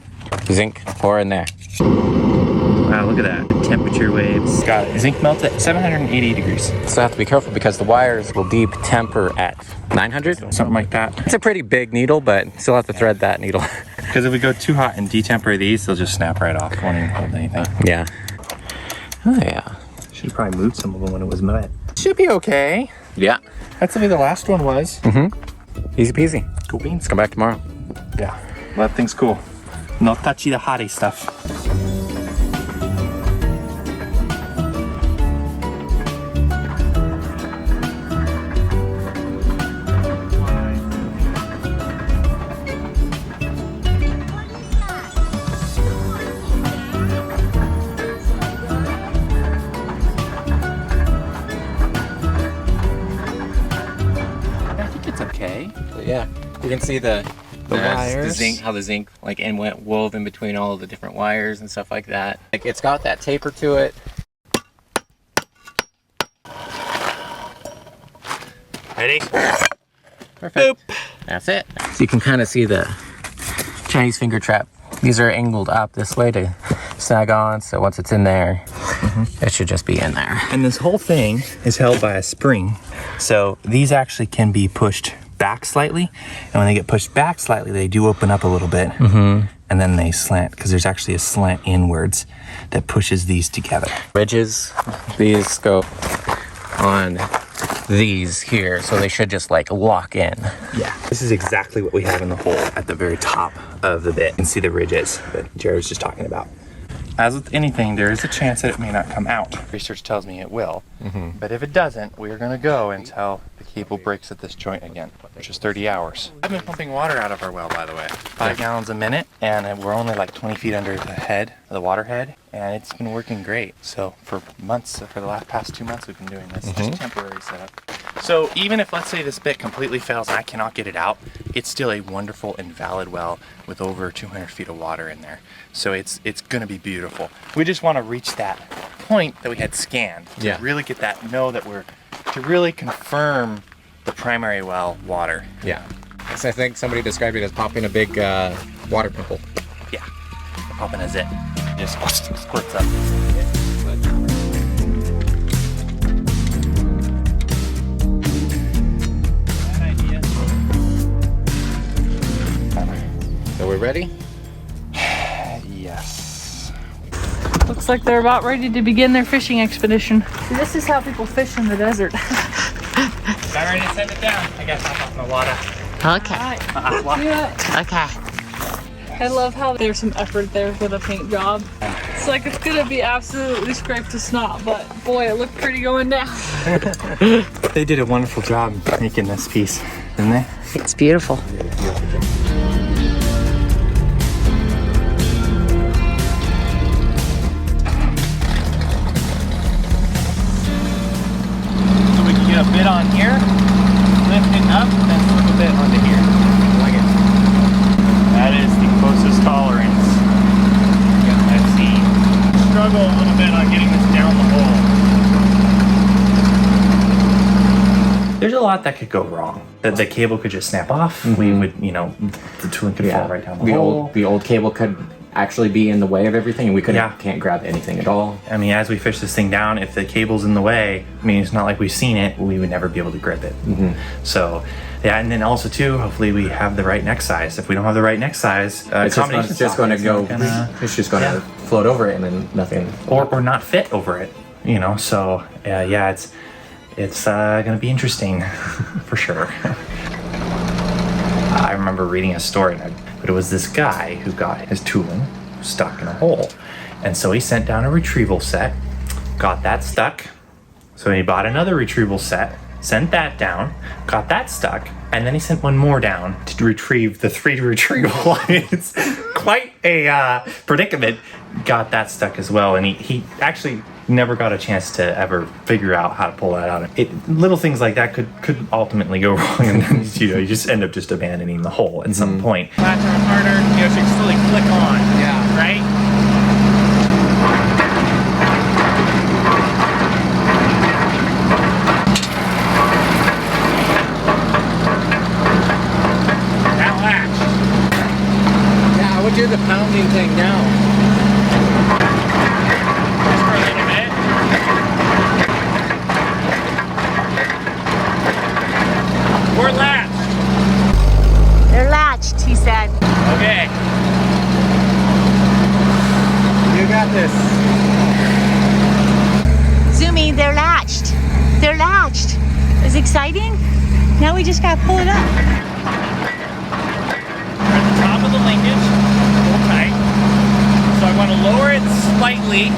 Zinc, pour in there. Wow, look at that. The temperature waves. Got it. Zinc melt at 780 degrees. So I have to be careful because the wires will deep temper at 900? Something like that. It's a pretty big needle, but still have to thread that needle. Because if we go too hot and detemper these, they'll just snap right off. Won't even hold anything. Yeah. Oh yeah. Should probably move some of them when it was wet. Should be okay. Yeah. That's the way the last one was. Mm-hmm. Easy peasy. Cool beans. Come back tomorrow. Yeah. Well, that thing's cool. No touchy the hottie stuff. Yeah, you can see the wires, the zinc, how the zinc like went wove in between all of the different wires and stuff like that. Like it's got that taper to it. Ready? Perfect. Boop. That's it. So you can kind of see the Chinese finger trap. These are angled up this way to snag on, so once it's in there, it should just be in there. And this whole thing is held by a spring, so these actually can be pushed back slightly, and when they get pushed back slightly, they do open up a little bit, and then they slant, because there's actually a slant inwards that pushes these together. Ridges, these go on these here, so they should just like lock in. Yeah, this is exactly what we have in the hole at the very top of the bit. You can see the ridges that Jared was just talking about. As with anything, there is a chance that it may not come out. Research tells me it will, but if it doesn't, we're gonna go until the cable breaks at this joint again, which is 30 hours. I've been pumping water out of our well, by the way. 5 gallons a minute, and we're only like 20 feet under the head, the water head, and it's been working great. So for months, for the past 2 months, we've been doing this, just temporary setup. So even if, let's say, this bit completely fails and I cannot get it out, it's still a wonderful and valid well with over 200 feet of water in there. So it's gonna be beautiful. We just wanna reach that point that we had scanned to really get that, know that to really confirm the primary well water. Yeah. So I think somebody described it as popping a big water pimple. Yeah, popping a zit. It just squirts up. So we're ready? Yes. Looks like they're about ready to begin their fishing expedition. See, this is how people fish in the desert. I'm ready to send it down. I got off my water. Okay. Okay. I love how there's some effort there for the paint job. It's like it's gonna be absolutely scraped to snot, but boy, it looked pretty going down. They did a wonderful job making this piece, didn't they? It's beautiful. lot that could go wrong. The cable could just snap off. We would, you know, the tooling could fall right down the hole. The old cable could actually be in the way of everything, and we can't grab anything at all. I mean, as we fish this thing down, if the cable's in the way, I mean, it's not like we've seen it, we would never be able to grip it. So, yeah, and then also too, hopefully we have the right neck size. If we don't have the right neck size, it's just going to go. It's just going to float over it, and then nothing, or not fit over it. You know, so yeah, it's going to be interesting for sure. I remember reading a story, but it was this guy who got his tooling stuck in a hole. And so he sent down a retrieval set, got that stuck. So he bought another retrieval set, sent that down, got that stuck, and then he sent one more down to retrieve the 3 retrieval. It's quite a predicament. Got that stuck as well. And he actually never got a chance to ever figure out how to pull that out. Little things like that could ultimately go wrong, and then you just end up just abandoning the hole at some point. Flats are harder, you know, so you can slowly click on. Yeah. Right? That latch. Yeah, I would do the pounding thing now. We're latched. They're latched, he said. Okay. You got this. Zoomy, they're latched. They're latched. Is it exciting? Now we just gotta pull it up. We're at the top of the linkage. Hold tight. So I want to lower it slightly.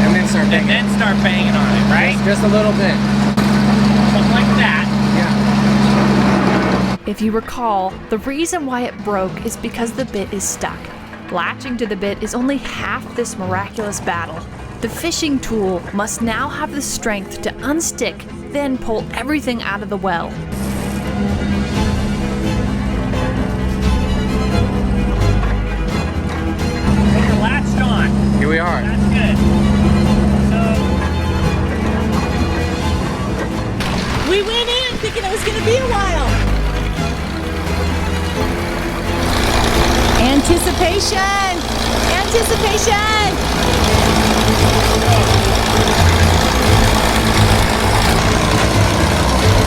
And then start banging on it, right? Just a little bit. Something like that. If you recall, the reason why it broke is because the bit is stuck. Latching to the bit is only half this miraculous battle. The fishing tool must now have the strength to unstick, then pull everything out of the well. We're latched on. Here we are. That's good. We went in thinking it was gonna be a while. Anticipation! Anticipation!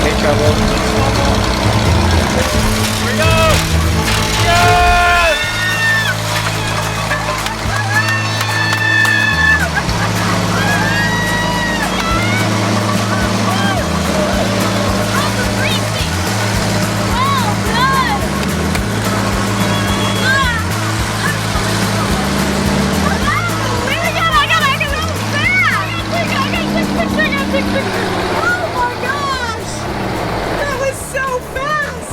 Hey, trouble. Here we go! Yes! Oh my gosh! That was so fast!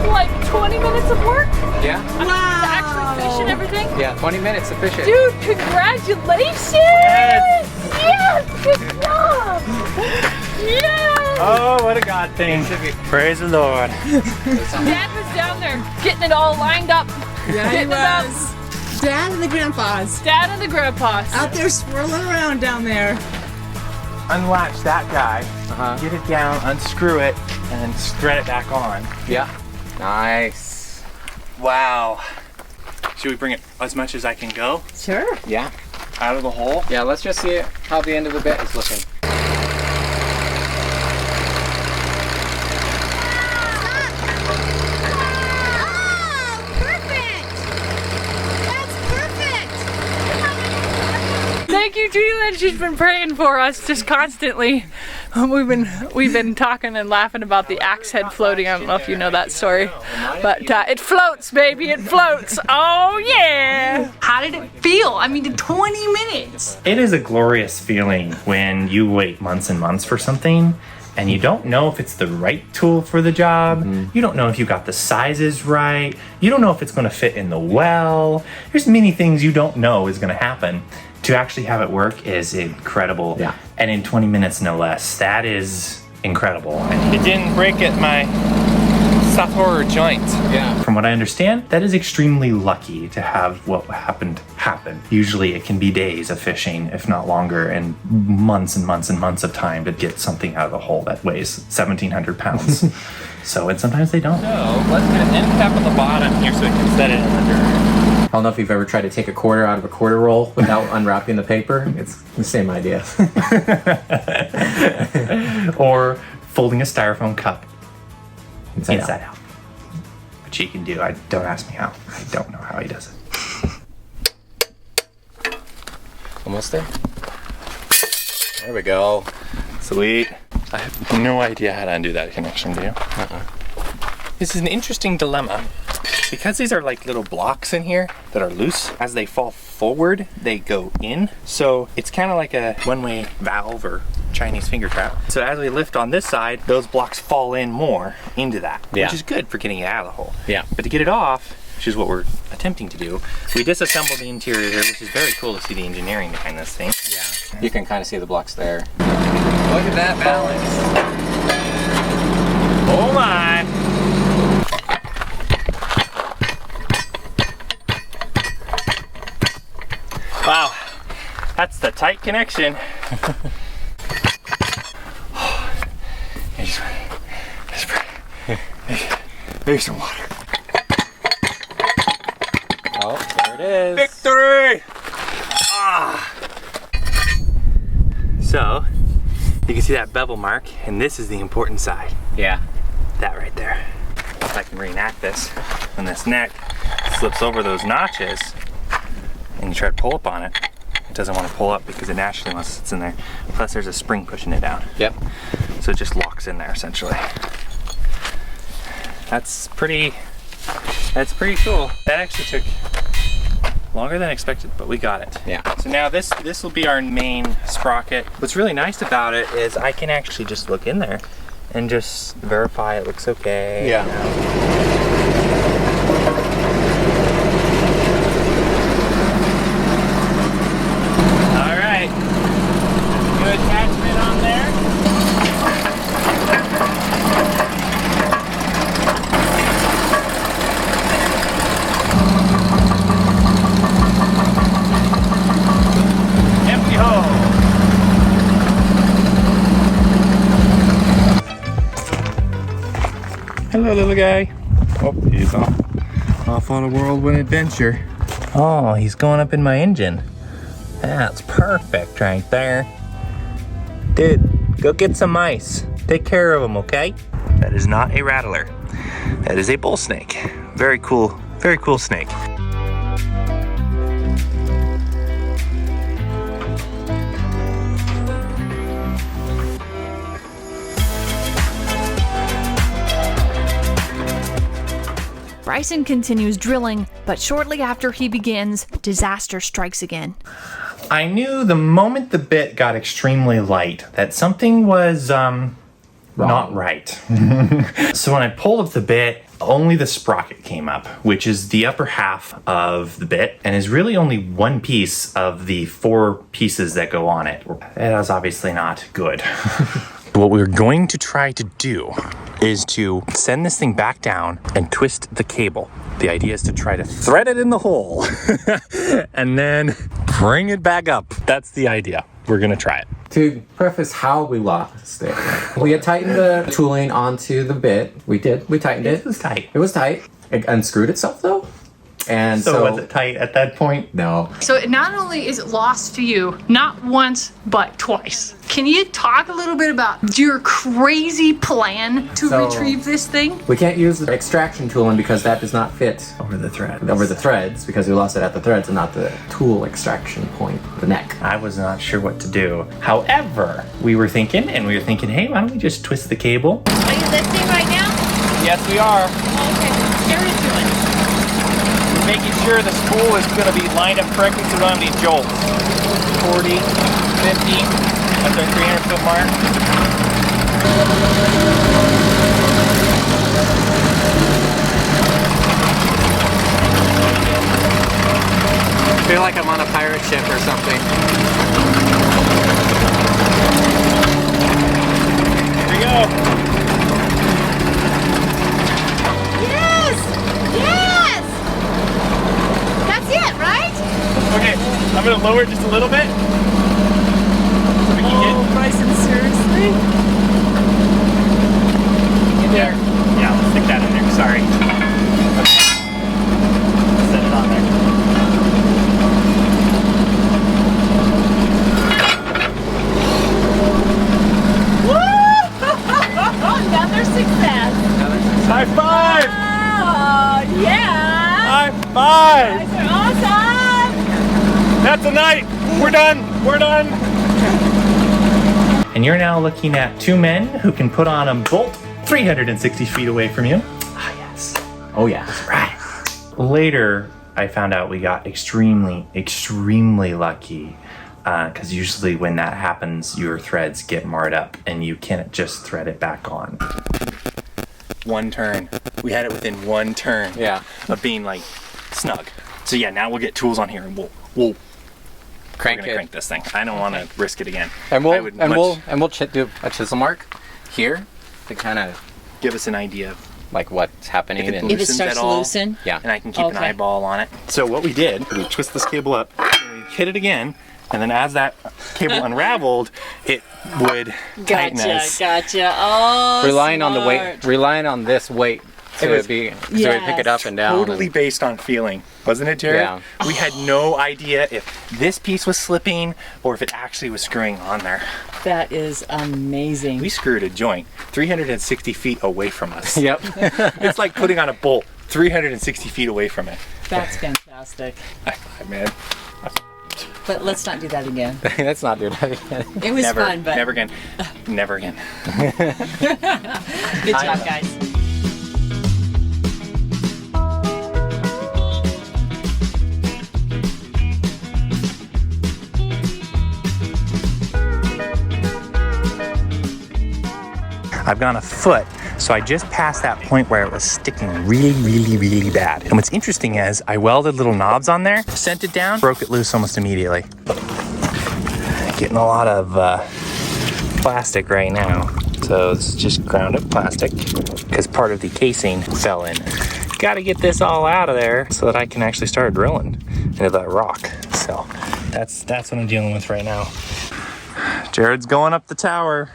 Like 20 minutes of work? Yeah. To actually fish and everything? Yeah, 20 minutes to fish it. Dude, congratulations! Yes! Good job! Yes! Oh, what a God thing. Praise the Lord. Dad was down there getting it all lined up. Yeah, he was. Dad and the grandpas. Dad and the grandpas. Out there swirling around down there. Unlatch that guy, get it down, unscrew it, and then thread it back on. Yeah. Nice. Wow. Should we bring it as much as I can go? Sure. Yeah. Out of the hole? Yeah, let's just see how the end of the bit is looking. Thank you, Julian. She's been praying for us just constantly. We've been talking and laughing about the axe head floating. I don't know if you know that story, but it floats, baby. It floats. Oh yeah! How did it feel? I mean, 20 minutes. It is a glorious feeling when you wait months and months for something and you don't know if it's the right tool for the job. You don't know if you got the sizes right. You don't know if it's going to fit in the well. There's many things you don't know is going to happen. To actually have it work is incredible. Yeah. And in 20 minutes, no less. That is incredible. It didn't break at my Stuff horror joint. Yeah. From what I understand, that is extremely lucky to have what happened happen. Usually it can be days of fishing, if not longer, and months and months and months of time to get something out of the hole that weighs 1,700 pounds. So, and sometimes they don't. So, let's get an end cap on the bottom here so we can set it in the dirt. I don't know if you've ever tried to take a quarter out of a quarter roll without unwrapping the paper. It's the same idea. Or folding a styrofoam cup inside out. Which he can do. Don't ask me how. I don't know how he does it. Almost there. There we go. Sweet. I have no idea how to undo that connection, do you? This is an interesting dilemma. Because these are like little blocks in here that are loose, as they fall forward, they go in. So it's kind of like a one-way valve or Chinese finger trap. So as we lift on this side, those blocks fall in more into that, which is good for getting it out of the hole. Yeah. But to get it off, which is what we're attempting to do, we disassembled the interior here, which is very cool to see the engineering behind this thing. Yeah. You can kind of see the blocks there. Look at that balance. Oh my! Wow, that's the tight connection. Maybe some water. Oh, there it is. Victory! Ah. So, you can see that bevel mark, and this is the important side. Yeah. That right there. If I can reenact this, when this neck slips over those notches, and you try to pull up on it, it doesn't want to pull up because it naturally once it's in there. Plus there's a spring pushing it down. Yep. So it just locks in there essentially. That's pretty cool. That actually took longer than expected, but we got it. Yeah. So now this will be our main sprocket. What's really nice about it is I can actually just look in there and just verify it looks okay. Yeah. Attachment on there. Empty hole. Hello, little guy. Oh, he's off on a whirlwind adventure. Oh, he's going up in my engine. That's perfect right there. Dude, go get some mice. Take care of them, okay? That is not a rattler. That is a bull snake. Very cool snake. Bryson continues drilling, but shortly after he begins, disaster strikes again. I knew the moment the bit got extremely light that something was not right. So when I pulled up the bit, only the sprocket came up, which is the upper half of the bit and is really only one piece of the 4 pieces that go on it. That was obviously not good. What we're going to try to do is to send this thing back down and twist the cable. The idea is to try to thread it in the hole and then bring it back up. That's the idea. We're gonna try it. To preface how we lost it, we had tightened the tooling onto the bit. We did. We tightened it. It was tight. It was tight. It unscrewed itself though. And so was it tight at that point? No. So not only is it lost to you, not once, but twice. Can you talk a little bit about your crazy plan to retrieve this thing? We can't use the extraction tooling because that does not fit Over the thread. over the threads because we lost it at the threads and not the tool extraction point, the neck. I was not sure what to do. However, we were thinking, hey, why don't we just twist the cable? Are you lifting right now? Yes, we are. Okay, here it's doing. Making sure the spool is going to be lined up correctly so we don't have any jolts. 40, 50, that's our 300-foot mark. I feel like I'm on a pirate ship or something. Here we go. it lower just a little bit? So we can Oh, Bryson, seriously? get there. Yeah, let's stick that in there. Sorry. Okay. Set it on there. Another success. High five! Oh, yeah. High five! You guys are awesome. That's a night. We're done. We're done. And you're now looking at two men who can put on a bolt 360 feet away from you. Ah, yes. Oh, yeah. Right. Later, I found out we got extremely lucky. Because usually when that happens, your threads get marred up and you can't just thread it back on. One turn. We had it within one turn. Yeah. Of being like snug. So yeah, now we'll get tools on here and we'll Crank it. crank this thing. I don't want to risk it again. And I we'll would and much we'll do a chisel mark here to kind of give us an idea of like what's happening. if and If it starts to loosen. yeah. and I can keep an Okay. eyeball on it. So what we did, we twist this cable up, and we hit it again, and then as that cable unraveled, it would tighten us. Gotcha. Oh, Relying on the smart. weight, relying on this weight to was- be so we pick it up and down. Totally based on feeling, wasn't it, Jared? Yeah. We had no idea if this piece was slipping or if it actually was screwing on there. That is amazing. We screwed a joint 360 feet away from us. Yep. It's like putting on a bolt 360 feet away from it. That's fantastic. High five, man. But let's not do that again. Let's not do that again. It was Never, fun, but never again. Never again. good job, guys. I've gone a foot, so I just passed that point where it was sticking really bad. And what's interesting is I welded little knobs on there, sent it down, broke it loose almost immediately. Getting a lot of plastic right now. So it's just ground up plastic because part of the casing fell in. Got to get this all out of there so that I can actually start drilling into that rock. So that's what I'm dealing with right now. Jared's going up the tower.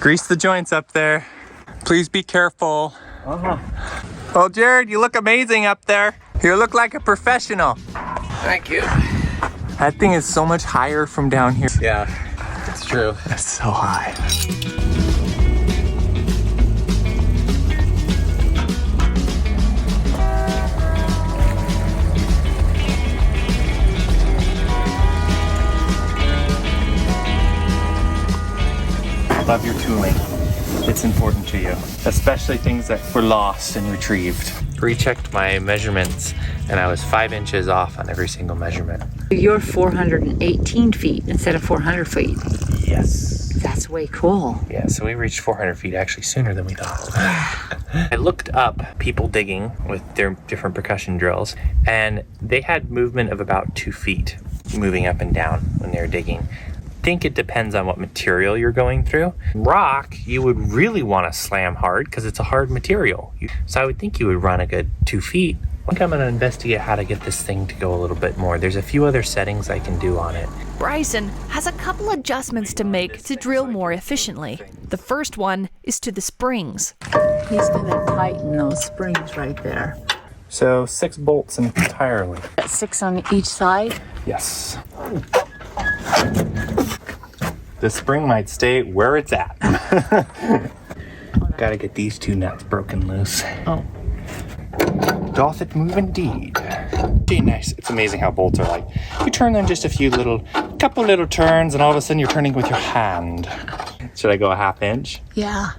Grease the joints up there. Please be careful. Well, Jared, you look amazing up there. You look like a professional. Thank you. That thing is so much higher from down here. Yeah, it's true. That's so high. Love your tooling. It's important to you, especially things that were lost and retrieved. Rechecked my measurements and I was 5 inches off on every single measurement. You're 418 feet instead of 400 feet. Yes. That's way cool. Yeah, so we reached 400 feet actually sooner than we thought. I looked up people digging with their different percussion drills, and they had movement of about 2 feet moving up and down when they were digging. I think it depends on what material you're going through. Rock, you would really want to slam hard because it's a hard material. So I would think you would run a good 2 feet. I think I'm going to investigate how to get this thing to go a little bit more. There's a few other settings I can do on it. Bryson has a couple adjustments to make to drill more efficiently. The first one is to the springs. He's gonna tighten those springs right there. So 6 bolts entirely. 6 on each side. Yes. The spring might stay where it's at. Gotta get these 2 nuts broken loose. Oh. Doth it move indeed. Gee, nice. It's amazing how bolts are like. You turn them just a couple little turns, and all of a sudden you're turning with your hand. Should I go a 1/2 inch? Yeah.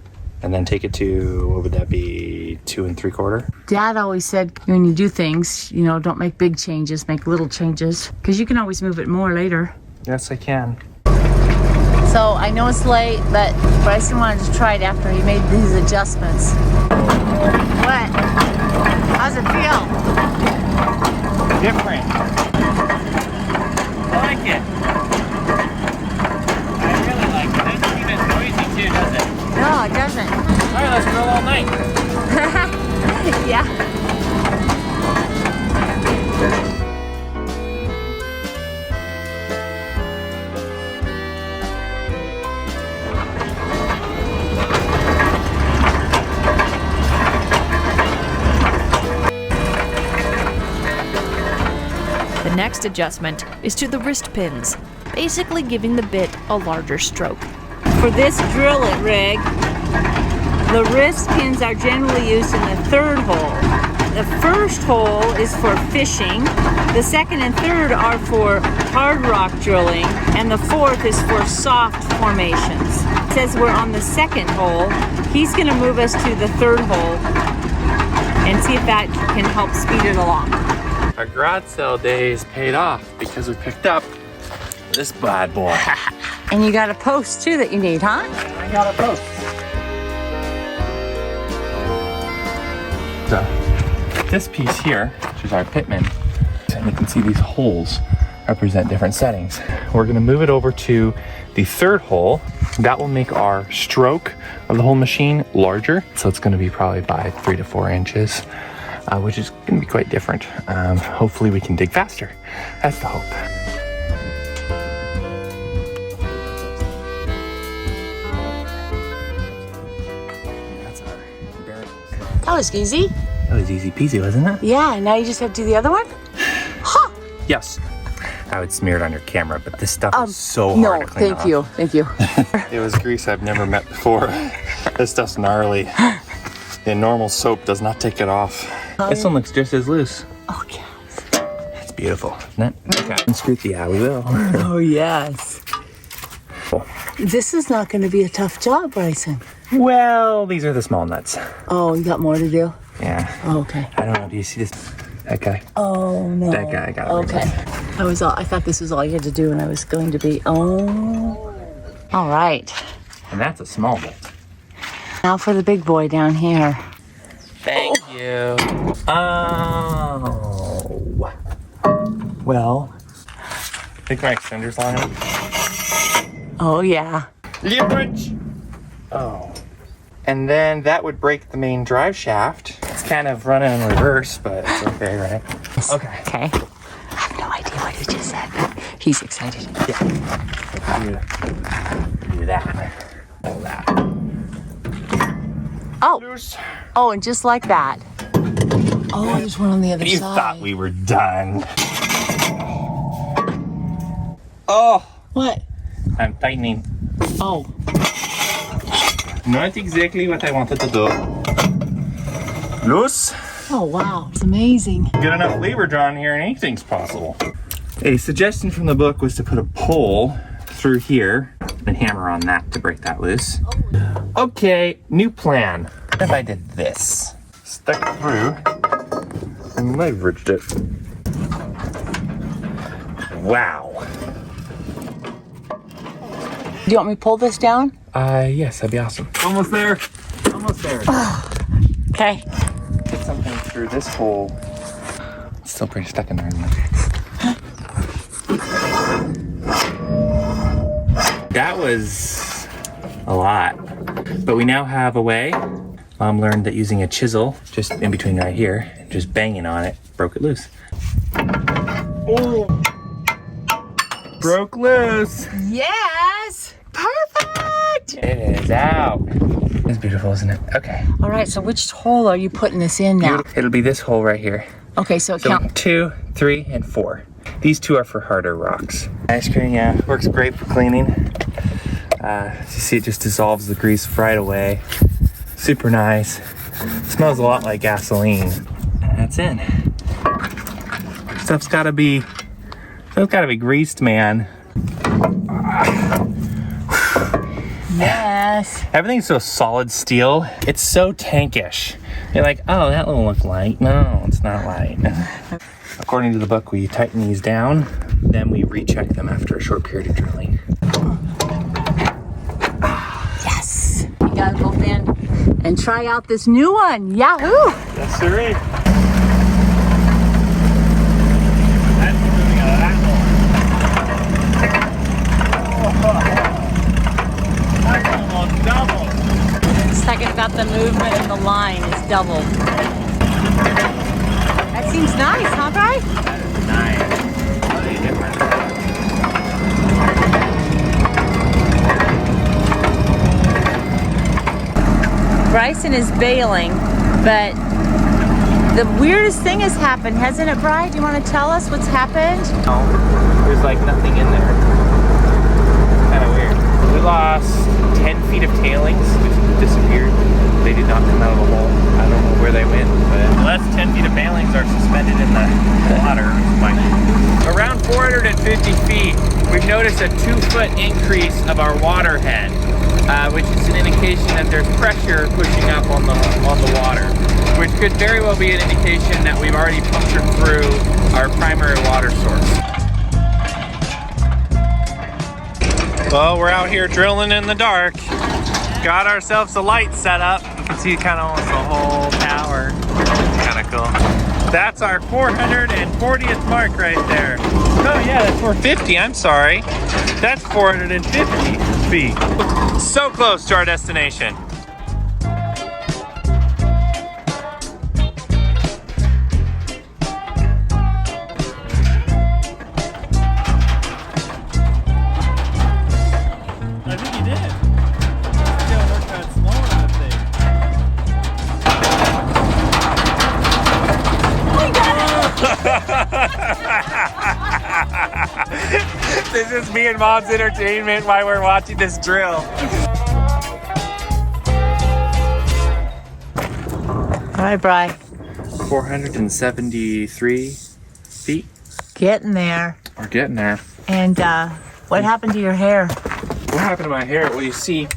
And then take it to, what would that be, 2 3/4? Dad always said when you do things, don't make big changes, make little changes. Because you can always move it more later. Yes, I can. So I know it's late, but Bryson wanted to try it after he made these adjustments. What? How's it feel? Different. I like it. I really like it. It doesn't even noisy too, does it? No, it doesn't. All right, let's drill all night. Yeah. The next adjustment is to the wrist pins, basically giving the bit a larger stroke. For this drill it rig, the wrist pins are generally used in the third hole. The first hole is for fishing, the second and third are for hard rock drilling, and the fourth is for soft formations. It says we're on the second hole. He's going to move us to the third hole and see if that can help speed it along. Our garage sale days paid off because we picked up this bad boy. And you got a post too that you need, huh? I got a post. So this piece here, which is our pitman, and you can see these holes represent different settings. We're gonna move it over to the third hole. That will make our stroke of the whole machine larger. So it's gonna be probably by 3 to 4 inches, which is gonna be quite different. Hopefully we can dig faster. That's the hope. That's our barrels. That was easy. That was easy peasy, wasn't it? Yeah, now you just have to do the other one? Huh. Yes. I would smear it on your camera, but this stuff is so hard to clean off. No, thank you. It was grease I've never met before. This stuff's gnarly. The normal soap does not take it off. This one looks just as loose. Oh, yes. It's beautiful, isn't it? Okay. Unscrew the, yeah, we will. Oh, yes. Cool. This is not going to be a tough job, Bryson. Well, these are the small nuts. Oh, you got more to do? Yeah. Oh, okay. I don't know, do you see this? That guy. Oh, no. That guy got it. Okay. I thought this was all you had to do, and I was going to be, oh. All right. And that's a small bit. Now for the big boy down here. Thank you. Oh. Well, think my extender's long enough? Oh, yeah. Leverage. Oh. And then that would break the main drive shaft. It's kind of running in reverse, but it's okay, right? Okay. Okay. I have no idea what he just said, but he's excited. Yeah. Do that. All that. Oh. Loose. Oh, and just like that. Oh, there's one on the other You side. thought we were done. Oh. What? I'm tightening. Oh. Not exactly what I wanted to do. Loose. Oh, wow. It's amazing. Get enough leverage on here and anything's possible. A suggestion from the book was to put a pole through here and hammer on that to break that loose. Okay, new plan. What if I did this? Stuck it through and leveraged it. Wow. Do you want me to pull this down? Yes, that'd be awesome. Almost there. Almost there. Okay. Get something through this hole. It's still pretty stuck in there, isn't it? That was a lot. But we now have a way. Mom learned that using a chisel, just in between right here, just banging on it, broke it loose. Oh! Broke loose! Yes! Perfect! It is out. It's beautiful, isn't it? Okay. All right, so which hole are you putting this in now? It'll be this hole right here. Okay, so count. 2, 3, and 4. These 2 are for harder rocks. Ice cream, yeah, works great for cleaning. As you see, it just dissolves the grease right away. Super nice. Smells a lot like gasoline. And that's it. Stuff's gotta be greased, man. Yes. Everything's so solid steel. It's so tankish. You're like, oh, that will look light. No, it's not light. According to the book, we tighten these down, then we recheck them after a short period of drilling. Yes. You gotta go in and try out this new one. Yahoo! Yes, sirree. It's talking about the movement and the line is doubled. That seems nice, huh, Bri? That is nice. Really different. Bryson is bailing, but The weirdest thing has happened, hasn't it, Bri? Do you want to tell us what's happened? No, there's like nothing in there. Kind of weird. We lost 10 feet of tailings, which disappeared. They did not come out of the hole. I don't know where they went, but the last 10 feet of tailings are suspended in the water. Around 450 feet, we've noticed a 2-foot increase of our water head, which is an indication that there's pressure pushing up on the water, which could very well be an indication that we've already punctured through our primary water source. Well, we're out here drilling in the dark. Got ourselves a light set up. You can see kind of almost the whole tower. Kind of cool. That's our 440th mark right there. Oh yeah, that's 450, I'm sorry. That's 450 feet. So close to our destination. I think you did. You gotta work on slowing that thing. This is me and Mom's entertainment while we're watching this drill. All right, Bri. 473 feet. Getting there. We're getting there. And what happened to your hair? What happened to my hair? Well, you see,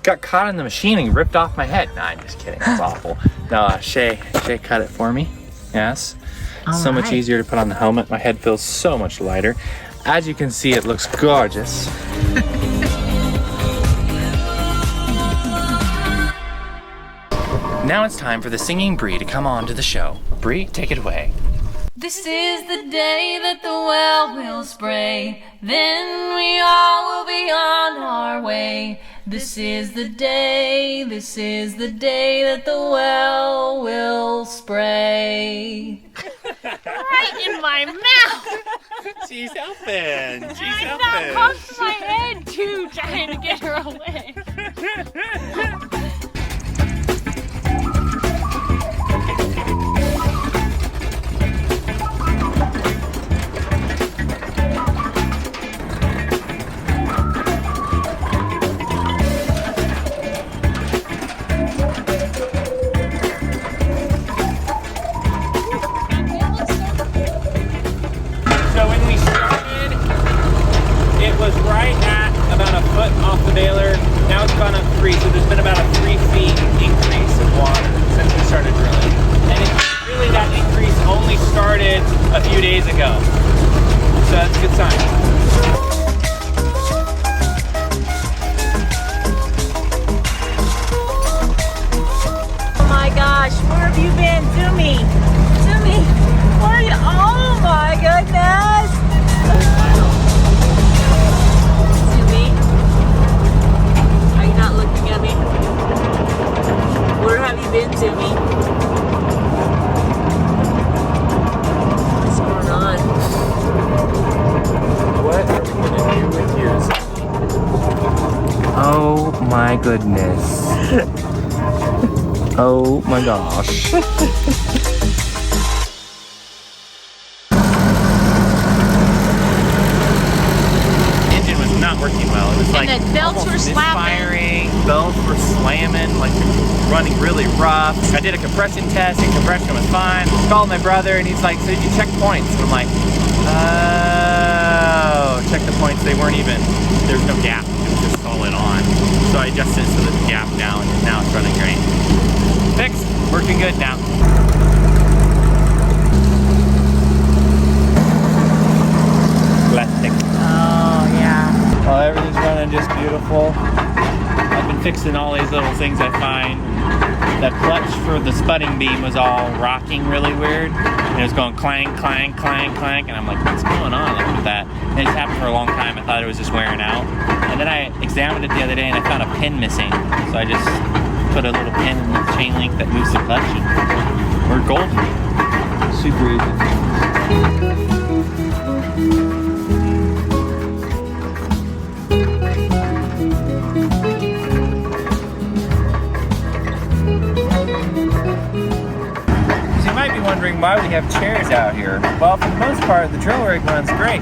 got caught in the machine and ripped off my head. Nah, I'm just kidding. It's awful. No, Shay cut it for me. Yes. So much easier to put on the helmet. My head feels so much lighter. As you can see, it looks gorgeous. Now it's time for the singing Bree to come on to the show. Bree, take it away. This is the day that the well will spray. Then we all will be on our way. This is the day that the well will spray. Right in my mouth! She's helping. She's helping. I pumped my head too, trying to get her away. Was right at about a foot off the baler. Now it's gone up 3, so there's been about a 3 feet increase of water since we started drilling. And really that increase only started a few days ago. So that's a good sign. Oh my gosh, where have you been? Zoomy! Where are you? Oh my goodness! Not looking at me. Where have you been, Jimmy? What's going on? What are we gonna do with you? Oh my goodness. Oh my gosh. Working well. It was like the belts were misfiring, belts were slamming, like running really rough. I did a compression test and compression was fine. Called my brother and he's like, so did you check points? And I'm like, oh, check the points. They weren't even, there's no gap. It was just solid on. So I adjusted it so there's a gap now and now it's running great. Fixed, working good now. Plastic. Oh, yeah. Well, everything's running just beautiful. I've been fixing all these little things I find. The clutch for the spudding beam was all rocking really weird. And it was going clang, clang, clang, clang. And I'm like, what's going on with that? And it's happened for a long time. I thought it was just wearing out. And then I examined it the other day and I found a pin missing. So I just put a little pin in the chain link that moves the clutch. And we're golden. Super easy. wondering why we have chairs out here. Well, for the most part, the drill rig runs great.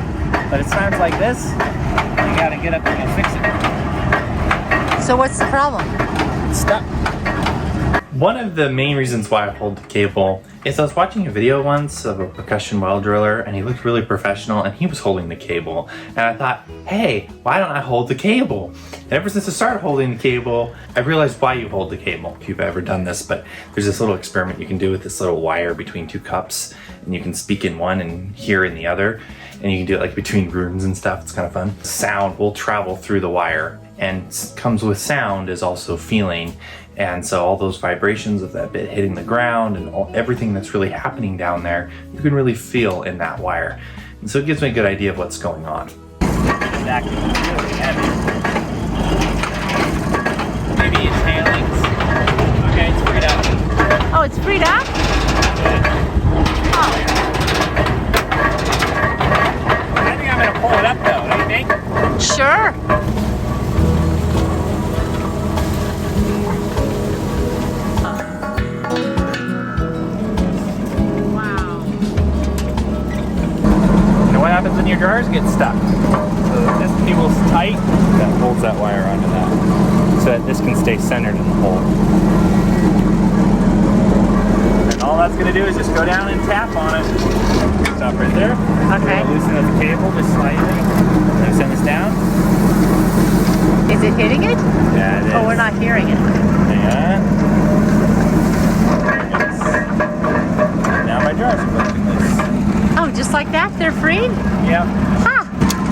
But at times like this, you gotta get up and fix it. So what's the problem? It's stuck. One of the main reasons why I hold the cable is I was watching a video once of a percussion well driller, and he looked really professional and he was holding the cable. And I thought, hey, why don't I hold the cable? And ever since I started holding the cable, I realized why you hold the cable, if you've ever done this. But there's this little experiment you can do with this little wire between two cups, and you can speak in one and hear in the other. And you can do it like between rooms and stuff. It's kind of fun. Sound will travel through the wire, and comes with sound is also feeling. And so all those vibrations of that bit hitting the ground and everything that's really happening down there, you can really feel in that wire. And so it gives me a good idea of what's going on. Exactly. Really heavy. Maybe it's tailings. Okay, it's freed up. Oh, it's freed up? Oh. I think I'm gonna pull it up though, don't you think? Sure. What happens when your jars get stuck? So this cable's tight, that holds that wire onto that, so that this can stay centered in the hole. And all that's going to do is just go down and tap on it. Stop right there. Okay. Loosen up the cable just slightly. I'm going to send this down. Is it hitting it? Yeah, it is. Oh, we're not hearing it. Hang on. Now my jars are broken loose. Oh, just like that? They're freed? Yep. Huh.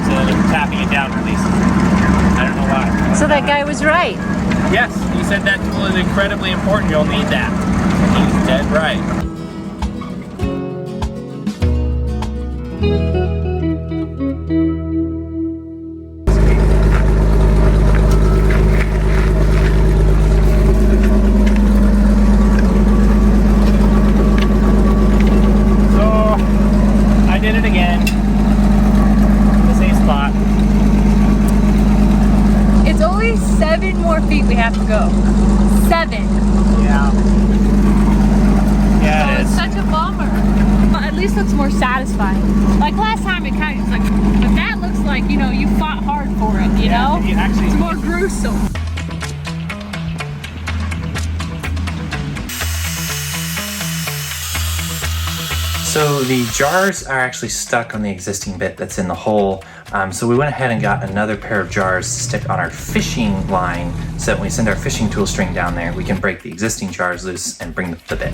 So tapping it down releases it. I don't know why. So that guy was right. Yes, he said that tool is incredibly important. You'll need that. He's dead right. We have to go. 7. Yeah. Yeah, so it's such a bummer. Well, at least looks more satisfying. Like last time it kind of was like, but that looks like, you know, you fought hard for it, you know? It's more gruesome. So the jars are actually stuck on the existing bit that's in the hole. So we went ahead and got another pair of jars to stick on our fishing line, so that when we send our fishing tool string down there, we can break the existing jars loose and bring the bit.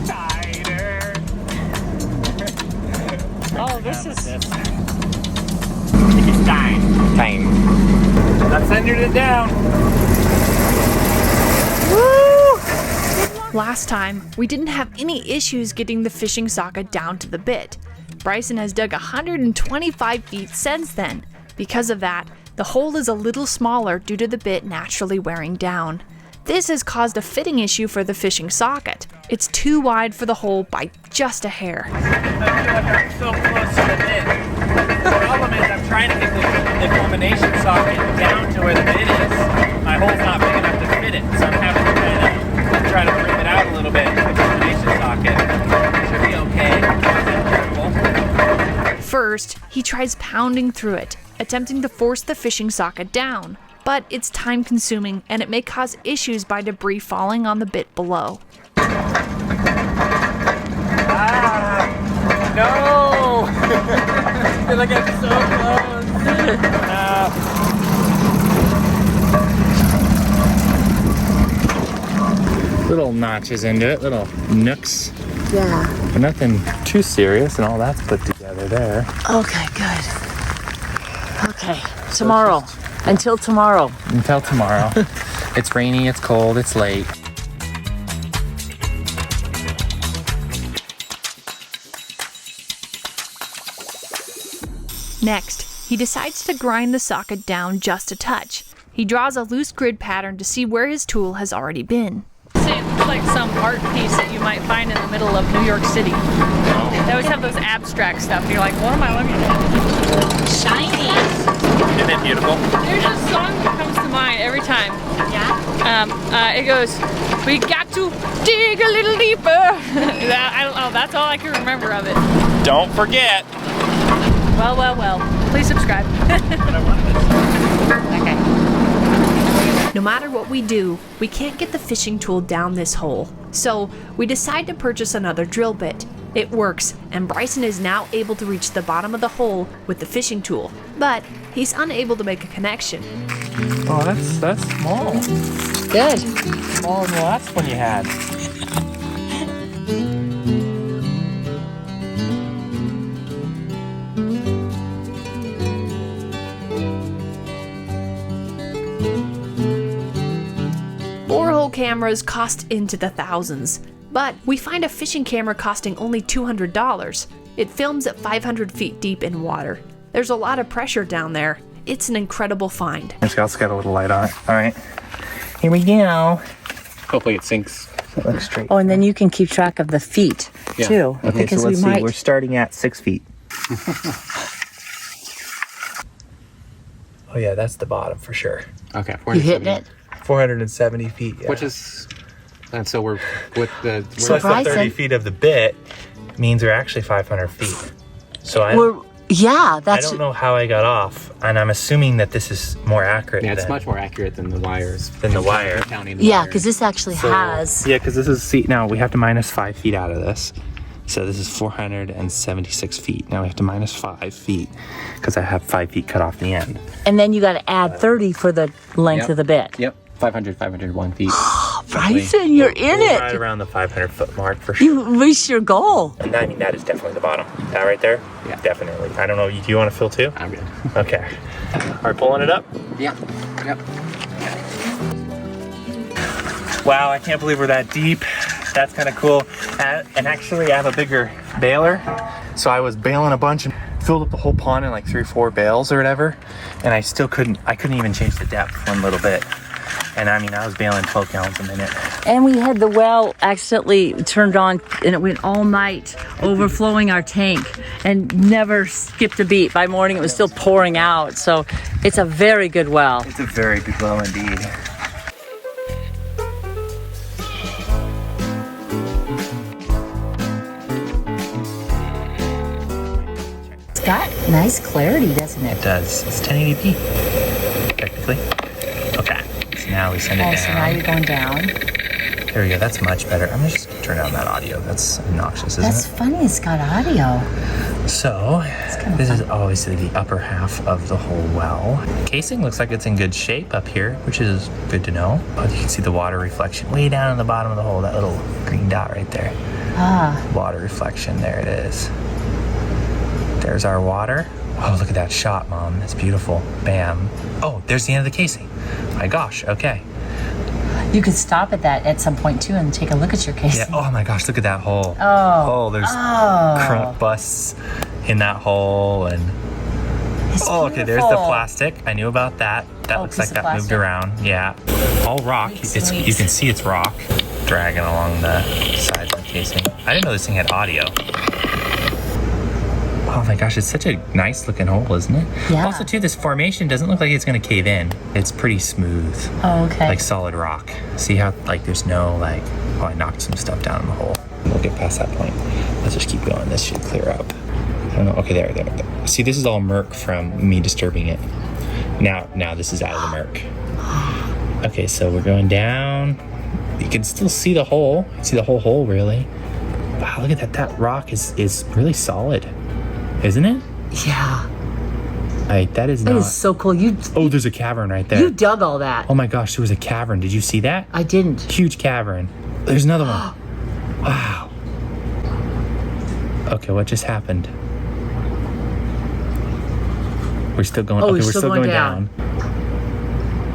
Tighter. Oh, this is... It's time. I've centered it down. Last time, we didn't have any issues getting the fishing socket down to the bit. Bryson has dug 125 feet since then. Because of that, the hole is a little smaller due to the bit naturally wearing down. This has caused a fitting issue for the fishing socket. It's too wide for the hole by just a hair. I feel like I'm so close to the bit. The problem is I'm trying to get the combination socket down to where the bit is. My hole's not big enough to fit it, so I'm having to try to bring it out a little bit to the combination socket. Should be okay. First, he tries pounding through it, attempting to force the fishing socket down. But it's time consuming and it may cause issues by debris falling on the bit below. No! I feel like I'm so close. Little notches into it, little nooks. Yeah. But nothing too serious, and all that's put together there. Okay, good. Okay, tomorrow. Until tomorrow. Until tomorrow. It's rainy, it's cold, it's late. Next, he decides to grind the socket down just a touch. He draws a loose grid pattern to see where his tool has already been. Same. like some art piece that you might find in the middle of New York City. They always have those abstract stuff. And you're like, what am I looking at? Shiny. Isn't it beautiful? There's a song that comes to mind every time. Yeah? It goes, we got to dig a little deeper. I don't know, that's all I can remember of it. Don't forget. Well, well, well. Please subscribe. Okay. No matter what we do, we can't get the fishing tool down this hole. So we decide to purchase another drill bit. It works, and Bryson is now able to reach the bottom of the hole with the fishing tool, but he's unable to make a connection. Oh, that's small. Good. Smaller than the last one you had. Borehole cameras cost into the thousands, but we find a fishing camera costing only $200. It films at 500 feet deep in water. There's a lot of pressure down there. It's an incredible find. It's got a little light on it. All right, here we go. Hopefully it sinks. It looks straight. Oh, and then you can keep track of the feet too. Okay, because so let's we see. might. We're starting at 6 feet. Oh yeah, that's the bottom for sure. Okay. You hitting it? 470 feet. Yeah. Which is, and so we're with the. So that's the 30 feet of the bit means we're actually 500 feet. So I That's. don't know how I got off, and I'm assuming that this is more accurate. Yeah, it's much more accurate than the wires. Than the wire. Yeah, because this actually has. Yeah, because this is, see, now we have to minus 5 feet out of this. So this is 476 feet. Now we have to minus 5 feet because I have 5 feet cut off the end. And then you got to add 30 for the length of the bit. Yep. 501 feet. Bryson, you're in it. Right around the 500 foot mark for sure. You reached your goal. And I mean, that is definitely the bottom. That right there? Yeah. Definitely. I don't know, do you want to fill too? I'm good. Okay. All right, pulling it up? Yeah. Yep. Wow, I can't believe we're that deep. That's kind of cool. And actually, I have a bigger baler. So I was baling a bunch and filled up the whole pond in like 3 or 4 bales or whatever. And I couldn't even change the depth one little bit. And I mean, I was bailing 12 gallons a minute. And we had the well accidentally turned on and it went all night, overflowing our tank and never skipped a beat. By morning, it was still pouring out. So it's a very good well. It's a very good well indeed. It's got nice clarity, doesn't it? It does. It's 1080p, technically. Okay, so now we send it down. So now you're going down. There we go, that's much better. I'm gonna just turn down that audio. That's obnoxious, isn't That's funny, it's got audio. it? So, this is obviously the upper half of the whole well. Casing looks like it's in good shape up here, which is good to know. Oh, you can see the water reflection way down in the bottom of the hole, that little green dot right there. Water reflection, there it is. There's our water. Oh, look at that shot, Mom. It's beautiful. Bam. Oh, there's the end of the casing. My gosh, okay. You could stop at that at some point too and take a look at your casing. Yeah, oh my gosh, look at that hole. Oh. There's crunk busts in that hole and okay, there's the plastic. I knew about that. That looks like that moved around. Yeah. All rock. You can see it's rock dragging along the sides of the casing. I didn't know this thing had audio. Oh my gosh, it's such a nice looking hole, isn't it? Yeah. Also too, this formation doesn't look like it's gonna cave in. It's pretty smooth. Oh, okay. Like solid rock. See how like there's no like, oh, I knocked some stuff down in the hole. We'll get past that point. Let's just keep going. This should clear up. I don't know. Okay, there. See, this is all murk from me disturbing it. Now this is out of the murk. Okay, so we're going down. You can still see the hole. You can see the whole hole really. Wow, look at that. That rock is really solid. Isn't it? Yeah. That is not. That is so cool. Oh, there's a cavern right there. You dug all that. Oh my gosh, there was a cavern. Did you see that? I didn't. Huge cavern. There's another one. Wow. Okay, what just happened? We're still going. Oh, okay, we're still going down.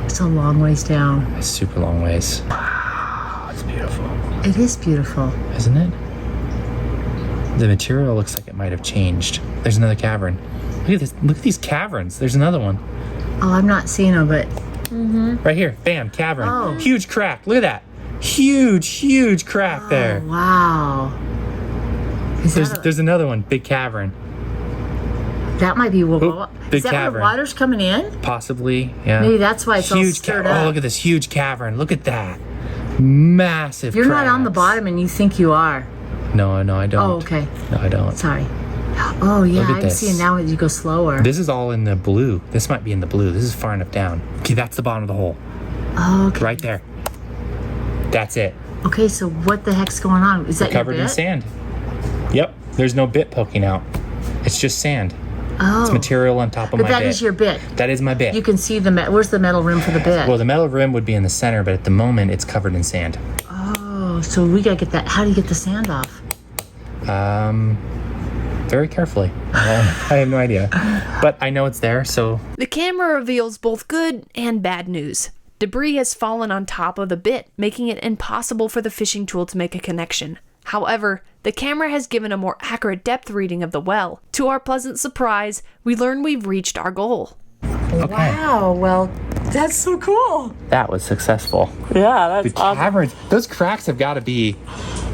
It's a long ways down. It's super long ways. Wow, it's beautiful. It is beautiful. Isn't it? The material looks like it might have changed. There's another cavern. Look at this. Look at these caverns. There's another one. Oh, I'm not seeing them, but. Right here. Bam, cavern. Oh. Huge crack. Look at that. Huge crack there. Wow. There's another one, big cavern. That might be big is that cavern. where the water's coming in? Possibly, yeah. Maybe that's why it's all stirred up. Oh, look at this huge cavern. Look at that. Massive You're cracks. not on the bottom and you think you are. No, I don't. Oh, okay. No, I don't. Sorry. Oh, yeah, I'm this. seeing now as you go slower. This is all in the blue. This might be in the blue. This is far enough down. Okay, that's the bottom of the hole. Oh, okay. Right there. That's it. Okay, so what the heck's going on? Is that your Covered in bit? sand. Yep. There's no bit poking out. It's just sand. Oh. It's material on top of my bit. But that is your bit. That is my bit. You can see where's the metal rim for the bit? Well, the metal rim would be in the center, but at the moment it's covered in sand. Oh, so we gotta get that. How do you get the sand off? Very carefully. I have no idea. But I know it's there, so... The camera reveals both good and bad news. Debris has fallen on top of the bit, making it impossible for the fishing tool to make a connection. However, the camera has given a more accurate depth reading of the well. To our pleasant surprise, we learn we've reached our goal. Okay. Wow, well, that's so cool. That was successful. Yeah, that's The caverns, those cracks have got to be...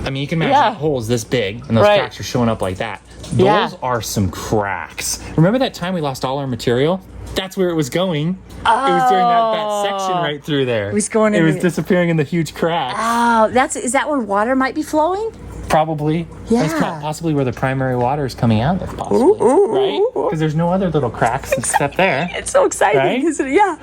I mean, you can imagine holes this big, and those cracks are showing up like that. Those are some cracks. Remember that time we lost all our material? That's where it was going. Oh. It was during that section right through there. It was going in It was disappearing in the huge cracks. Oh, is that where water might be flowing? Probably. Yeah. That's possibly where the primary water is coming out of, possibly. Right? Because there's no other little cracks except there. It's so exciting, right? isn't it? Yeah.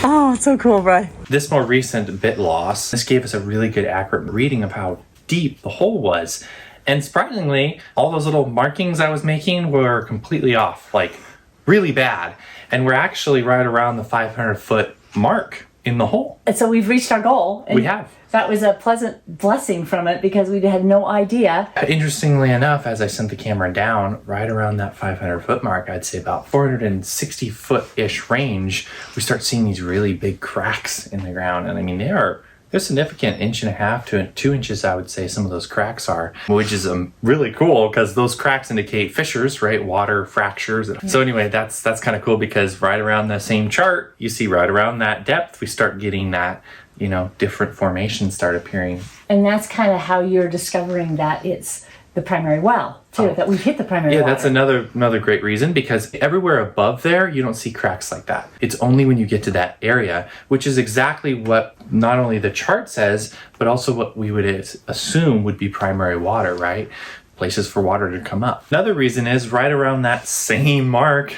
Oh, it's so cool, Brian. This more recent bit loss, this gave us a really good accurate reading of how deep the hole was. And surprisingly, all those little markings I was making were completely off, like really bad. And we're actually right around the 500-foot mark in the hole. And so we've reached our goal. And we have. That was a pleasant blessing from it because we had no idea. Interestingly enough, as I sent the camera down, right around that 500-foot mark, I'd say about 460-foot-ish range, we start seeing these really big cracks in the ground. And I mean, they're significant, 1.5 to 2 inches, I would say some of those cracks are, which is really cool because those cracks indicate fissures, right? Water fractures. So anyway, that's kind of cool because right around the same chart, you see right around that depth, we start getting that, different formations start appearing. And that's kind of how you're discovering that it's the primary well, too, that we've hit the primary well. Yeah, that's another great reason because everywhere above there, you don't see cracks like that. It's only when you get to that area, which is exactly what not only the chart says, but also what we would assume would be primary water, right? Places for water to come up. Another reason is right around that same mark,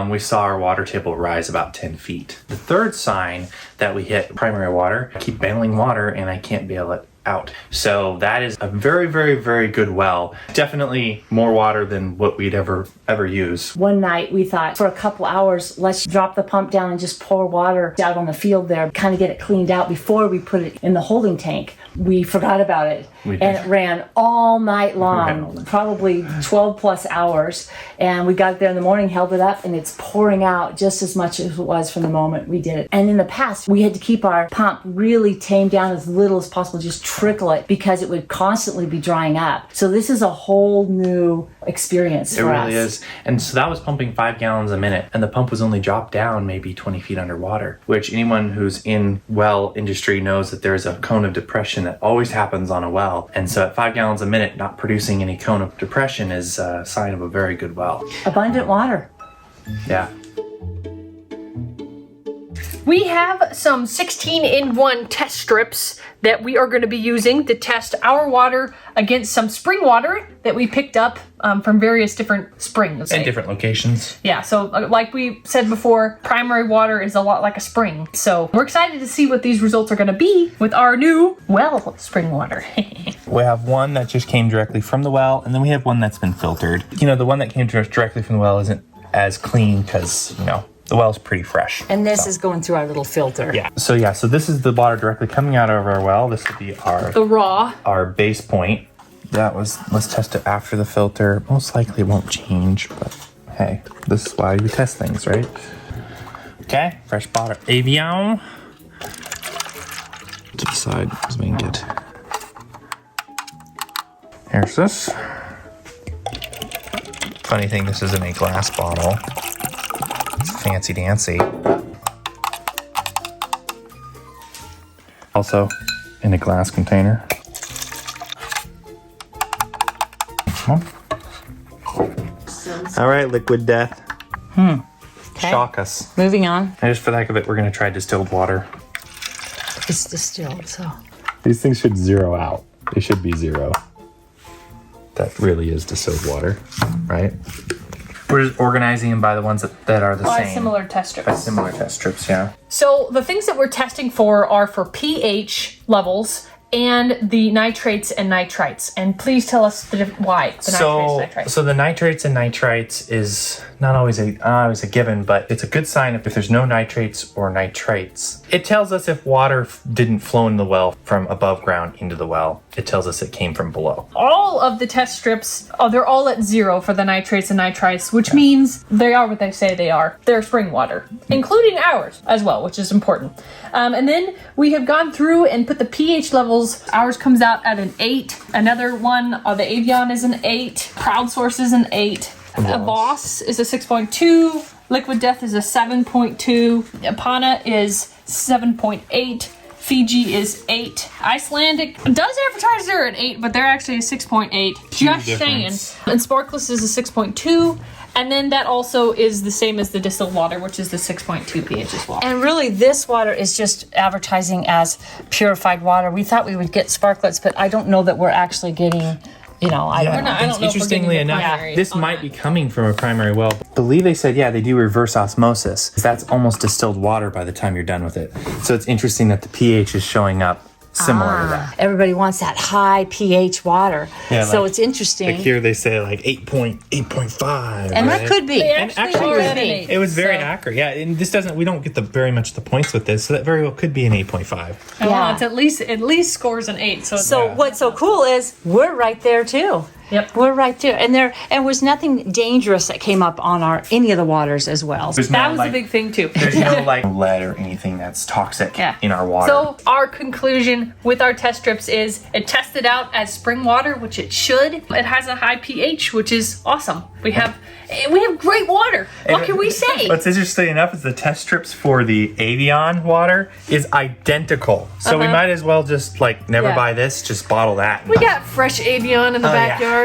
we saw our water table rise about 10 feet. The third sign that we hit primary water, I keep bailing water and I can't bail it out. So that is a very, very, very good well. Definitely more water than what we'd ever use. One night we thought for a couple hours, let's drop the pump down and just pour water out on the field there, kind of get it cleaned out before we put it in the holding tank. We forgot about it and it ran all night long, probably 12 plus hours. And we got there in the morning, held it up, and it's pouring out just as much as it was from the moment we did it. And in the past, we had to keep our pump really tamed down as little as possible, just trickle it because it would constantly be drying up. So this is a whole new experience for us. It really is. And so that was pumping 5 gallons a minute, and the pump was only dropped down maybe 20 feet underwater, which anyone who's in well industry knows that there's a cone of depression that always happens on a well. And so at 5 gallons a minute, not producing any cone of depression is a sign of a very good well. Abundant water. Yeah. We have some 16-in-1 test strips that we are going to be using to test our water against some spring water that we picked up from various different springs. And different locations. Yeah, so like we said before, primary water is a lot like a spring. So we're excited to see what these results are going to be with our new well spring water. We have one that just came directly from the well, and then we have one that's been filtered. The one that came directly from the well isn't as clean because, the well's pretty fresh. And this is going through our little filter. Yeah. So this is the water directly coming out of our well. This would be our base point. Let's test it after the filter. Most likely it won't change, but hey, this is why we test things, right? Okay, fresh water. Evian. To the side as we can get. Here's this. Funny thing, this isn't a glass bottle. Fancy dancy. Also, in a glass container. Come on. All right, liquid death. Okay. Shock us. Moving on. And just for the heck of it, we're gonna try distilled water. It's distilled, so. These things should zero out. They should be zero. That really is distilled water, right? We're just organizing them by the ones that are the same. Similar test strips. By similar test strips, yeah. So the things that we're testing for are for pH levels and the nitrates and nitrites. And please tell us why the nitrates, nitrites. So the nitrates and nitrites is not always a given, but it's a good sign if there's no nitrates or nitrites. It tells us if water didn't flow in the well from above ground into the well. It tells us it came from below. All of the test strips, they're all at 0 for the nitrates and nitrites, which means they are what they say they are. They're spring water, including ours as well, which is important. And then we have gone through and put the pH levels. Ours comes out at an 8. Another one, the Avion is an 8. Crowdsource is an 8. Voss is a 6.2. Liquid Death is a 7.2. Ipana is 7.8. Fiji is 8. Icelandic does advertise they're an 8, but they're actually a 6.8. Just saying. And Sparkless is a 6.2. And then that also is the same as the distilled water, which is the 6.2 pH as well. And really, this water is just advertising as purified water. We thought we would get sparklets, but I don't know that we're actually getting, I don't know. Interestingly enough, this might be coming from a primary well. I believe they said, they do reverse osmosis. That's almost distilled water by the time you're done with it. So it's interesting that the pH is showing up similar to that. Everybody wants that high pH water. Yeah, so it's interesting. Like here they say like 8.5. And that could be. And actually it was very accurate. Yeah, and this we don't get very much the points with this, so that very well could be an 8.5. Yeah, it's at least scores an 8. So what's so cool is we're right there too. Yep, we're right there, and there was nothing dangerous that came up on any of the waters as well. That was a big thing too. There's no lead or anything that's toxic in our water. So our conclusion with our test strips is it tested out as spring water, which it should. It has a high pH, which is awesome. We have great water. What can we say? What's interesting enough is the test strips for the Avion water is identical. So we might as well just never buy this, just bottle that. We got fresh Avion in the backyard.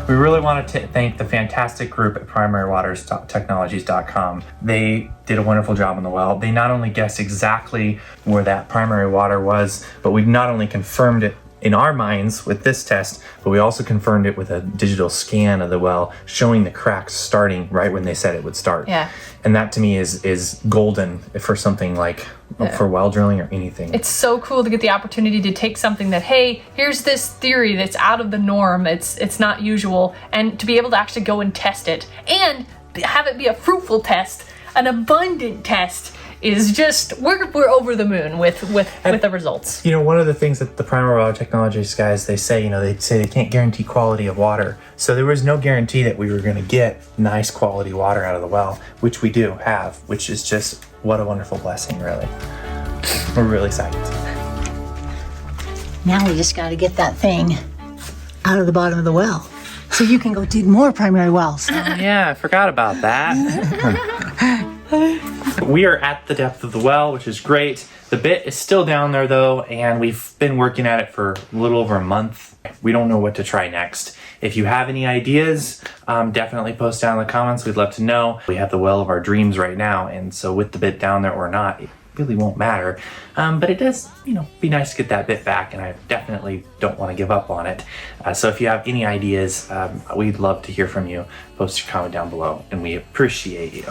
We really want to thank the fantastic group at primarywatertechnologies.com. They did a wonderful job on the well. They not only guessed exactly where that primary water was, but we not only confirmed it in our minds with this test, but we also confirmed it with a digital scan of the well, showing the cracks starting right when they said it would start. Yeah. And that to me is golden for something for well drilling or anything. It's so cool to get the opportunity to take something that, hey, here's this theory that's out of the norm, it's not usual, and to be able to actually go and test it and have it be a fruitful test, an abundant test. Is just we're over the moon with the results. One of the things that the Primary Water Technologies guys they say they can't guarantee quality of water. So there was no guarantee that we were going to get nice quality water out of the well, which we do have, which is just what a wonderful blessing, really. We're really psyched. Now we just got to get that thing out of the bottom of the well, so you can go dig more primary wells. Yeah, I forgot about that. We are at the depth of the well, which is great. The bit is still down there though, and we've been working at it for a little over a month. We don't know what to try next. If you have any ideas, definitely post down in the comments. We'd love to know. We have the well of our dreams right now, and so with the bit down there or not, it really won't matter. But it does, be nice to get that bit back, and I definitely don't want to give up on it. So if you have any ideas, we'd love to hear from you. Post your comment down below, and we appreciate you.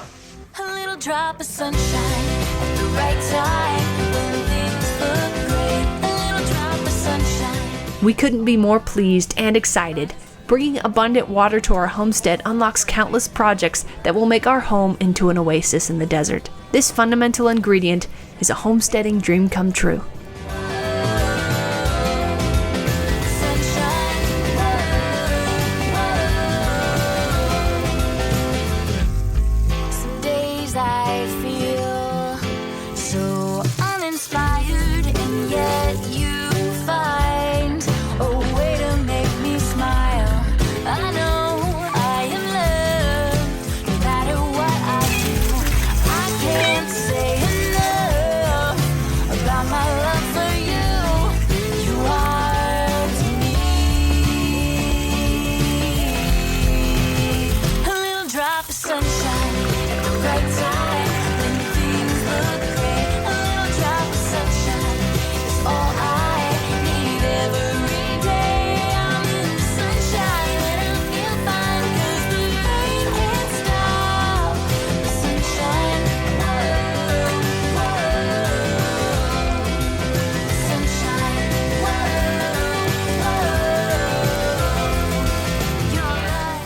A little drop of sunshine at the right time when things look great. A little drop of sunshine. We couldn't be more pleased and excited. Bringing abundant water to our homestead unlocks countless projects that will make our home into an oasis in the desert. This fundamental ingredient is a homesteading dream come true. So uninspired, and yet you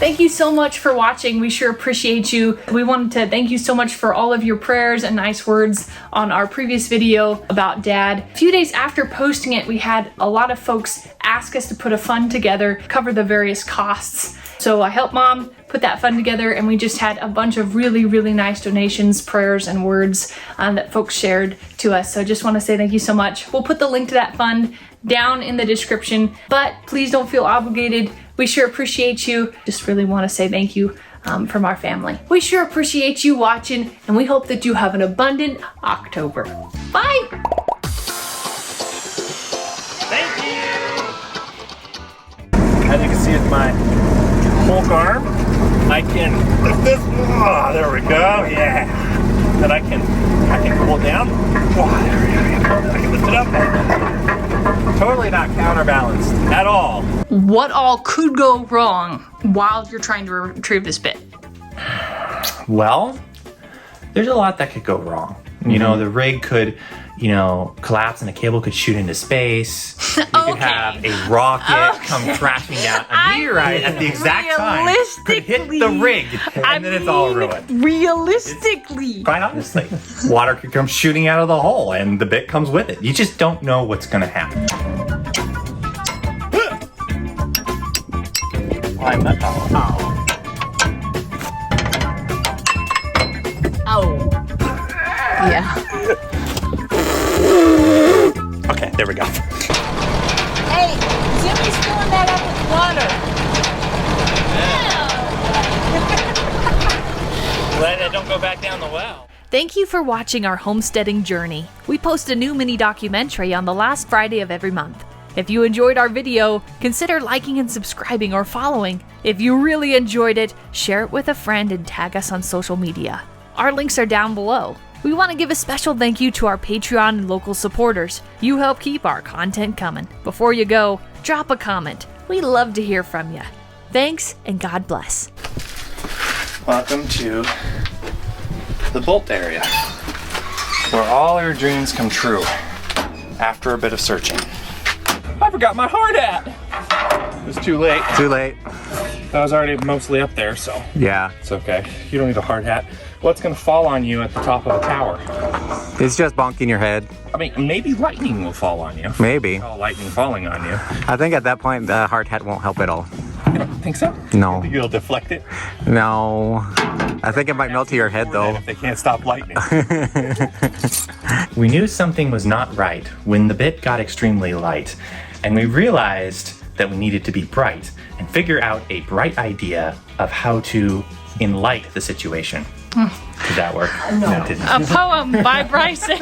Thank you so much for watching. We sure appreciate you. We wanted to thank you so much for all of your prayers and nice words on our previous video about Dad. A few days after posting it, we had a lot of folks ask us to put a fund together, cover the various costs. So I helped Mom put that fund together, and we just had a bunch of really, really nice donations, prayers, and words that folks shared to us. So I just want to say thank you so much. We'll put the link to that fund down in the description, but please don't feel obligated. We sure appreciate you. Just really want to say thank you from our family. We sure appreciate you watching, and we hope that you have an abundant October. Bye! Thank you! As you can see with my Hulk arm, I can lift this. Oh, there we go. Yeah. Then I can pull it down. Oh, there we go. I can lift it up. Totally not counterbalanced at all. What all could go wrong while you're trying to retrieve this bit? Well, there's a lot that could go wrong. You know, the rig could, you know, collapse and the cable could shoot into space. You could have a rocket come crashing down. A meteorite at the exact time could hit the rig, and then it's all ruined. Realistically. Quite honestly, water could come shooting out of the hole, and the bit comes with it. You just don't know what's going to happen. I'm not. Oh. Yeah. Okay, there we go. Hey, Jimmy's filling that up with water. Glad I don't go back down the well. Thank you for watching our homesteading journey. We post a new mini documentary on the last Friday of every month. If you enjoyed our video, consider liking and subscribing or following. If you really enjoyed it, share it with a friend and tag us on social media. Our links are down below. We want to give a special thank you to our Patreon and local supporters. You help keep our content coming. Before you go, drop a comment. We love to hear from you. Thanks, and God bless. Welcome to the bolt area, where all your dreams come true after a bit of searching. I forgot my hard hat! It was too late. Too late. I was already mostly up there, so Yeah. it's okay. You don't need a hard hat. What's gonna fall on you at the top of a tower? It's just bonking your head. I mean, maybe lightning will fall on you. Maybe. All lightning falling on you. I think at that point the hard hat won't help at all. You don't think so? No. Think you'll deflect it? No. I think it might melt to your head though. If they can't stop lightning. We knew something was not right when the bit got extremely light, and we realized that we needed to be bright and figure out a bright idea of how to enlight the situation. Did that work? No. It didn't. A poem by Bryson.